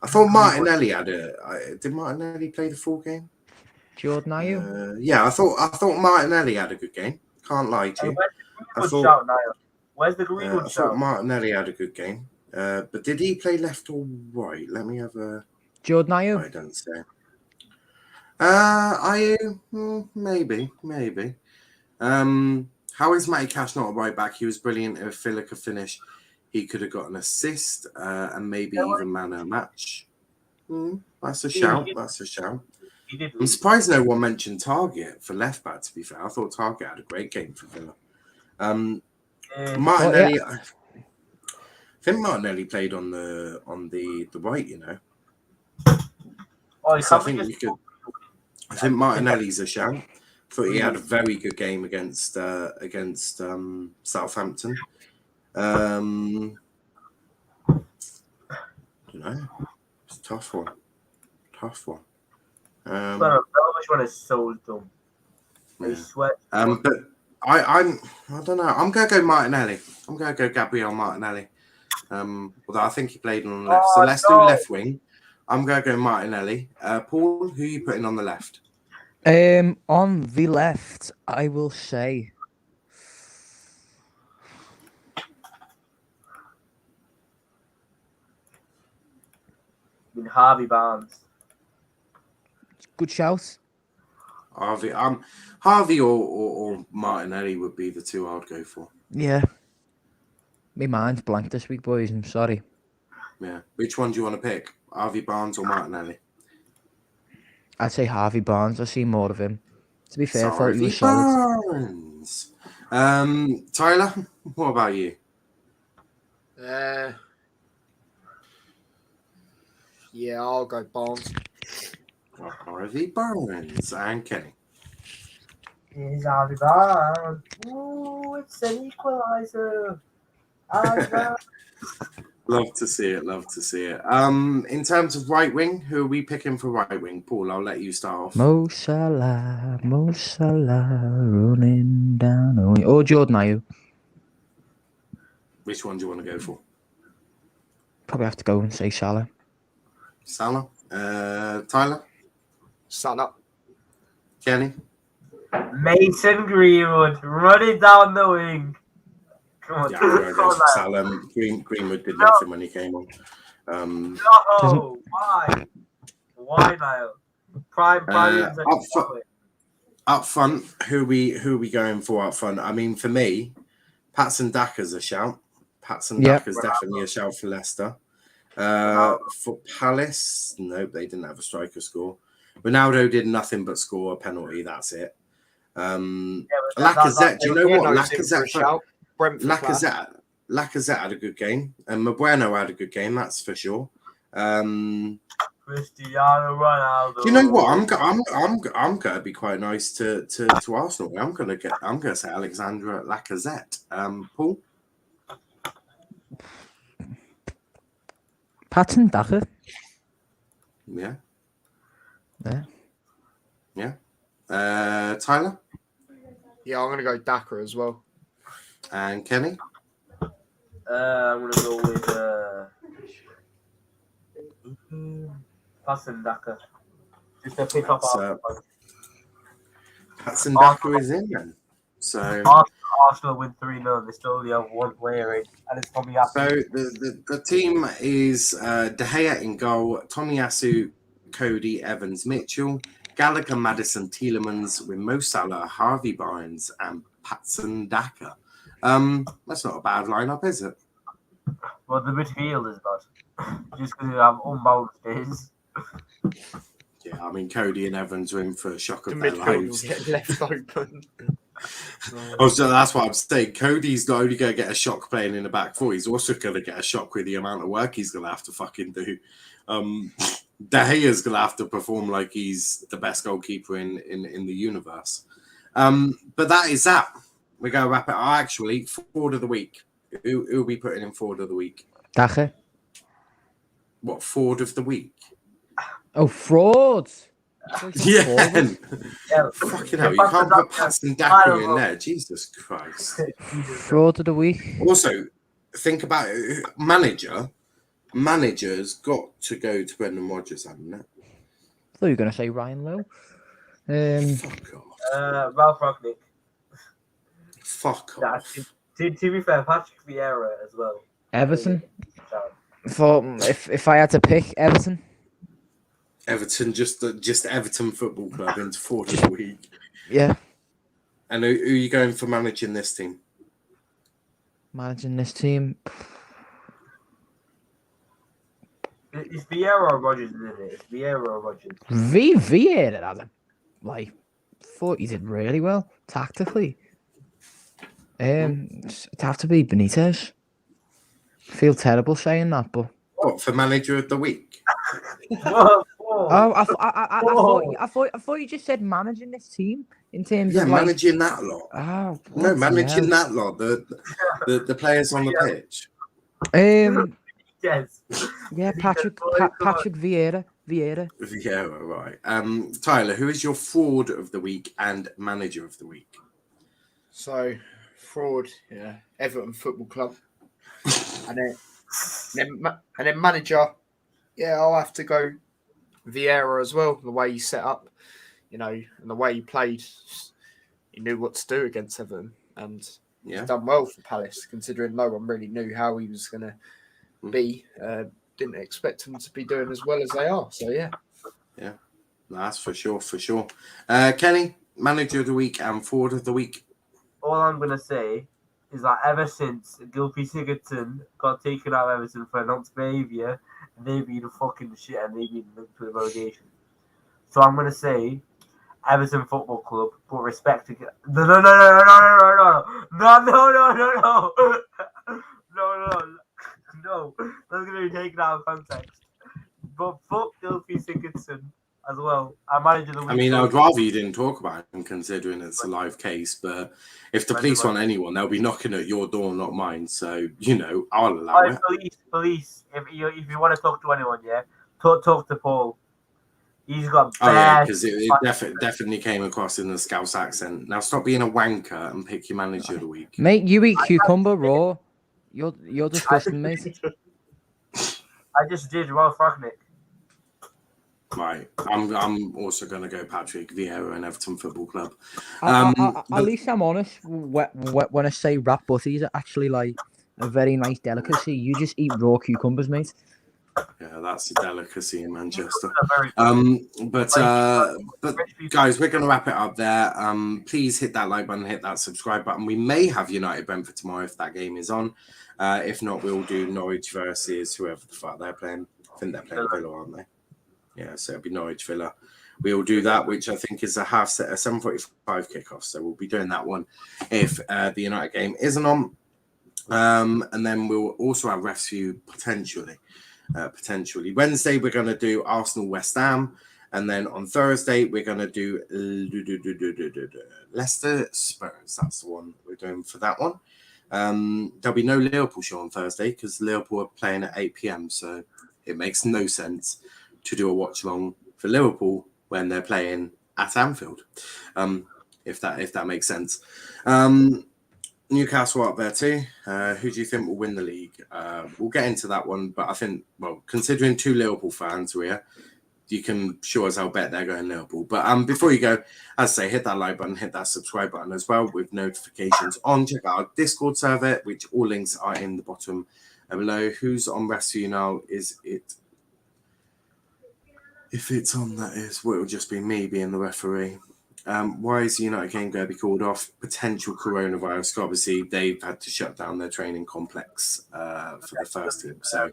Speaker 2: I thought Martinelli did Martinelli play the full game?
Speaker 3: Jordan Ayew?
Speaker 2: Yeah, I thought Martinelli had a good game. Can't lie to you.
Speaker 4: Where's the Greenwood
Speaker 2: I
Speaker 4: shout?
Speaker 2: thought Martinelli had a good game. But did he play left or right? Let me have a...
Speaker 3: Jordan Ayew?
Speaker 2: I don't say. Ayew? Maybe. How is Matty Cash not a right back? He was brilliant. If Villa could finish, he could have got an assist and maybe even man of the match. That's a shout. I'm surprised no one mentioned Target for left back, to be fair. I thought Target had a great game for Villa. Martinelli... I think Martinelli played on the right, you know. So I think Martinelli's a shout. Thought he had a very good game against Southampton. Don't know. It's a tough one.
Speaker 4: Which one is so dumb?
Speaker 2: Yeah.
Speaker 4: Sweat.
Speaker 2: But I don't know. I'm gonna go Martinelli. I'm gonna go Gabriel Martinelli. Although I think he played on the left. So let's do left wing. I'm gonna go Martinelli. Paul, who are you putting on the left?
Speaker 3: On the left, I will say
Speaker 4: Harvey Barnes.
Speaker 3: good shout.
Speaker 2: Harvey or Martinelli would be the two I'd go for.
Speaker 3: Yeah. My mind's blank this week, boys. I'm sorry.
Speaker 2: Yeah. Which one do you want to pick? Harvey Barnes or Martinelli?
Speaker 3: I'd say Harvey Barnes. I see more of him. To be fair, I thought he was
Speaker 2: solid. Tyler, what about you?
Speaker 5: Yeah, I'll go Barnes.
Speaker 2: Harvey Barnes and Kenny.
Speaker 4: Here's Harvey Barnes. Ooh, it's an equalizer.
Speaker 2: Love to see it. In terms of right wing, who are we picking for right wing? Paul, I'll let you start off.
Speaker 3: Mo Salah, running down. Or Jordan Ayew.
Speaker 2: Which one do you want to go for?
Speaker 3: Probably have to go and say Salah.
Speaker 2: Tyler?
Speaker 5: Salah.
Speaker 2: Kenny?
Speaker 4: Mason Greenwood running down the wing. Come on.
Speaker 2: Yeah, Salah. Greenwood did nothing when he came on.
Speaker 4: No, why? Why, Niall? Prime.
Speaker 2: Up front, who are we going for up front? I mean, for me, Patson Daka's a shout. Daka's definitely a shout for Leicester. For Palace, nope, they didn't have a striker score. Ronaldo did nothing but score a penalty. That's it. Lacazette, do you know what? Lacazette had a good game, and Mabueno had a good game. That's for sure.
Speaker 4: Cristiano Ronaldo.
Speaker 2: Do you know what? I'm gonna be quite nice to Arsenal. I'm gonna say Alexandre Lacazette. Paul.
Speaker 3: Patson Daka.
Speaker 2: Yeah. Tyler?
Speaker 5: Yeah, I'm going to go Daka as well.
Speaker 2: And Kenny?
Speaker 4: I'm going to go with Patson Daka. Just to pick up
Speaker 2: Patson Daka is in then. So
Speaker 4: Arsenal win 3-0. They still only have one player in, and it's Tommy Asu.
Speaker 2: So the team is De Gea in goal, Tomiyasu, Cody, Evans, Mitchell, Gallagher, Maddison, Tielemans with Mo Salah, Harvey Barnes, and Patson Daka. That's not a bad lineup, is it?
Speaker 4: Well, the midfield is bad. Just because you have unbalanced days.
Speaker 2: Yeah, I mean, Cody and Evans are in for a shock
Speaker 5: The
Speaker 2: of their
Speaker 5: midfield
Speaker 2: lives.
Speaker 5: will get left open.
Speaker 2: Also, that's what I'm saying. Cody's not only going to get a shock playing in the back four, he's also going to get a shock with the amount of work he's going to have to fucking do. De Gea's going to have to perform like he's the best goalkeeper in the universe. But that is that. We're going to wrap it up. Actually, forward of the week. Who will be putting in forward of the week?
Speaker 3: Dache.
Speaker 2: What, forward of the week?
Speaker 3: Oh, frauds.
Speaker 2: Yeah.
Speaker 4: Yeah.
Speaker 2: Fucking hell, you can't put Patson Daka in there. Jesus Christ.
Speaker 3: Fraud of the week.
Speaker 2: Also, think about it. Manager's got to go to Brendan Rodgers, hasn't it?
Speaker 3: I thought you were going to say Ryan Lowe.
Speaker 2: Fuck off.
Speaker 4: Ralph Ragnick.
Speaker 2: Fuck
Speaker 4: Yeah,
Speaker 2: off.
Speaker 4: to be fair, Patrick Vieira as well.
Speaker 3: Everton. If I had to pick Everton.
Speaker 2: Everton, just Everton Football Club into forward of the week.
Speaker 3: Yeah.
Speaker 2: And who are you going for managing this team?
Speaker 3: Managing this team.
Speaker 4: It's Vieira or Rodgers, isn't it? It's Vieira or Rodgers.
Speaker 3: Vieira had thought he did really well tactically. It'd have to be Benitez. Feel terrible saying that, but
Speaker 2: What, for manager of the week?
Speaker 3: oh, I thought you just said managing this team in terms of
Speaker 2: managing that lot.
Speaker 3: Oh,
Speaker 2: No, managing that lot. The players on the pitch.
Speaker 4: Yes.
Speaker 3: Yeah, Patrick Vieira.
Speaker 2: Yeah, right. Tyler, who is your forward of the week and manager of the week?
Speaker 5: So, fraud, yeah, Everton Football Club. and then manager, yeah, I'll have to go Vieira as well. The way he set up, and the way he played, he knew what to do against Everton, and he's done well for Palace, considering no one really knew how he was going to be. Didn't expect him to be doing as well as they are. So yeah,
Speaker 2: that's for sure. Kenny, manager of the week and forward of the week.
Speaker 4: All I'm gonna say is that ever since Gylfi Sigurdsson got taken out of Everton for announced behaviour, they've been fucking shit and they've been linked to the relegation. So I'm gonna say Everton Football Club, but respect to no. No, that's going to be taken out of context. But fuck Gylfi Sigurdsson as well. I managed the week.
Speaker 2: I mean, I would rather you didn't talk about him considering it's a live case, but if the police want anyone, they'll be knocking at your door, not mine. So, I'll allow it.
Speaker 4: Police, if you want to talk to anyone, talk to Paul. He's got bad...
Speaker 2: because it definitely came across in the Scouse accent. Now stop being a wanker and pick your manager of the week.
Speaker 3: Mate, you eat cucumber raw. You're disgusting, mate.
Speaker 4: I just did Ralph Ragnick.
Speaker 2: Right, I'm also going to go Patrick Vieira and Everton Football Club.
Speaker 3: At least I'm honest. When I say wrap butties are actually like a very nice delicacy. You just eat raw cucumbers, mate.
Speaker 2: Yeah, that's a delicacy in Manchester. But guys, we're going to wrap it up there. Please hit that like button, hit that subscribe button. We may have United Brentford tomorrow if that game is on. If not, we'll do Norwich versus whoever the fuck they're playing. I think they're playing Villa, aren't they? Yeah, so it'll be Norwich Villa. We'll do that, which I think is a 7:45 kickoff. So we'll be doing that one if the United game isn't on. And then we'll also have refs view potentially. Wednesday, we're going to do Arsenal West Ham. And then on Thursday, we're going to do Leicester Spurs. That's the one we're doing for that one. There'll be no Liverpool show on Thursday because Liverpool are playing at 8 p.m. So it makes no sense to do a watch along for Liverpool when they're playing at Anfield. If that makes sense. Newcastle up there too. Who do you think will win the league? We'll get into that one, but I think, considering two Liverpool fans are here, you can sure as hell bet they're going Liverpool. But before you go, as I say, hit that like button, hit that subscribe button as well with notifications on. Check out our Discord server, which all links are in the bottom below. Who's on rescue now? Is it? If it's on, that is, it'll just be me being the referee. Why is the United game going to be called off? Potential coronavirus. Obviously, they've had to shut down their training complex for the first team. So,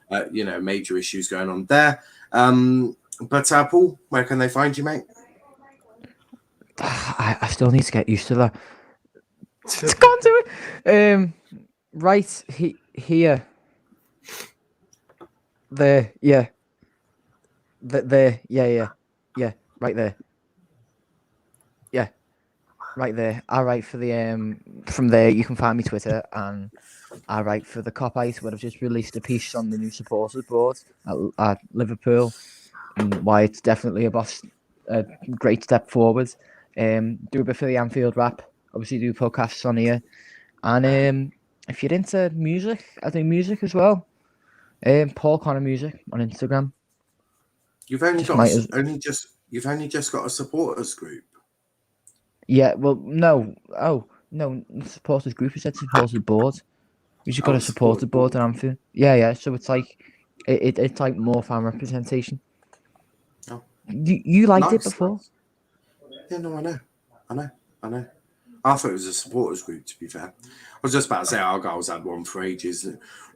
Speaker 2: major issues going on there. But Paul, where can they find you, mate?
Speaker 3: I still need to get used to that. Can't do it. Right here. There, yeah. There, yeah. Right there. Yeah, right there. I write for the From there, you can find me Twitter, and I write for the Cop Ice, where I've just released a piece on the new supporters board at Liverpool, and why it's definitely a great step forward. Do a bit for the Anfield Rap. Obviously, do podcasts on here, and if you're into music, I do music as well. Paul Connor Music on Instagram.
Speaker 2: You've only
Speaker 3: Just
Speaker 2: you've only just got a supporters group.
Speaker 3: Yeah, well, no. Oh, no, supporters group. You said supporters board. You just got a supporter board in Anfield. Yeah. So it's like, it's like more fan representation.
Speaker 2: Oh.
Speaker 3: You liked it
Speaker 2: Nice.
Speaker 3: before?
Speaker 2: Yeah, no, I know. I thought it was a supporters group, to be fair. I was just about to say Argyle's had one for ages.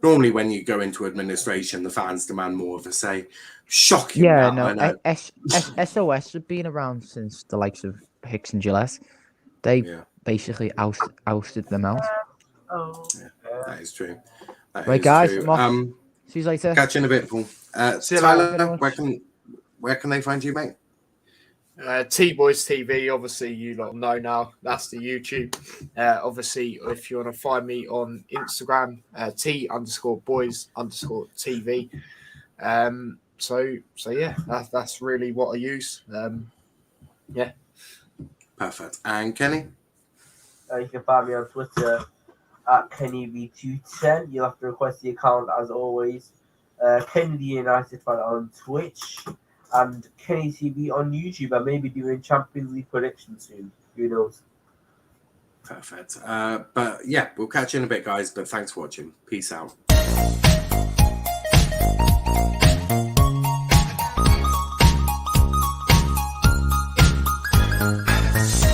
Speaker 2: Normally, when you go into administration, the fans demand more of a say. Shocking.
Speaker 3: Yeah,
Speaker 2: I know.
Speaker 3: SOS have been around since the likes of Hicks and Gillette. They basically ousted them out.
Speaker 2: That is true.
Speaker 3: Right, guys, I'm off. See you later.
Speaker 2: Catch you in a bit, Paul. Tyler, where can they find you, mate?
Speaker 5: T-Boys TV, obviously you lot know now. That's the YouTube. Obviously, if you want to find me on Instagram, T_boys_TV. So yeah, that's really what I use. Yeah.
Speaker 2: Perfect. And Kenny?
Speaker 4: You can find me on Twitter at KennyV210. You'll have to request the account as always. Kennedy United fan on Twitch. And Kenny TV on YouTube. I may be doing Champions League predictions soon. Who knows?
Speaker 2: Perfect. But yeah, we'll catch you in a bit, guys. But thanks for watching. Peace out.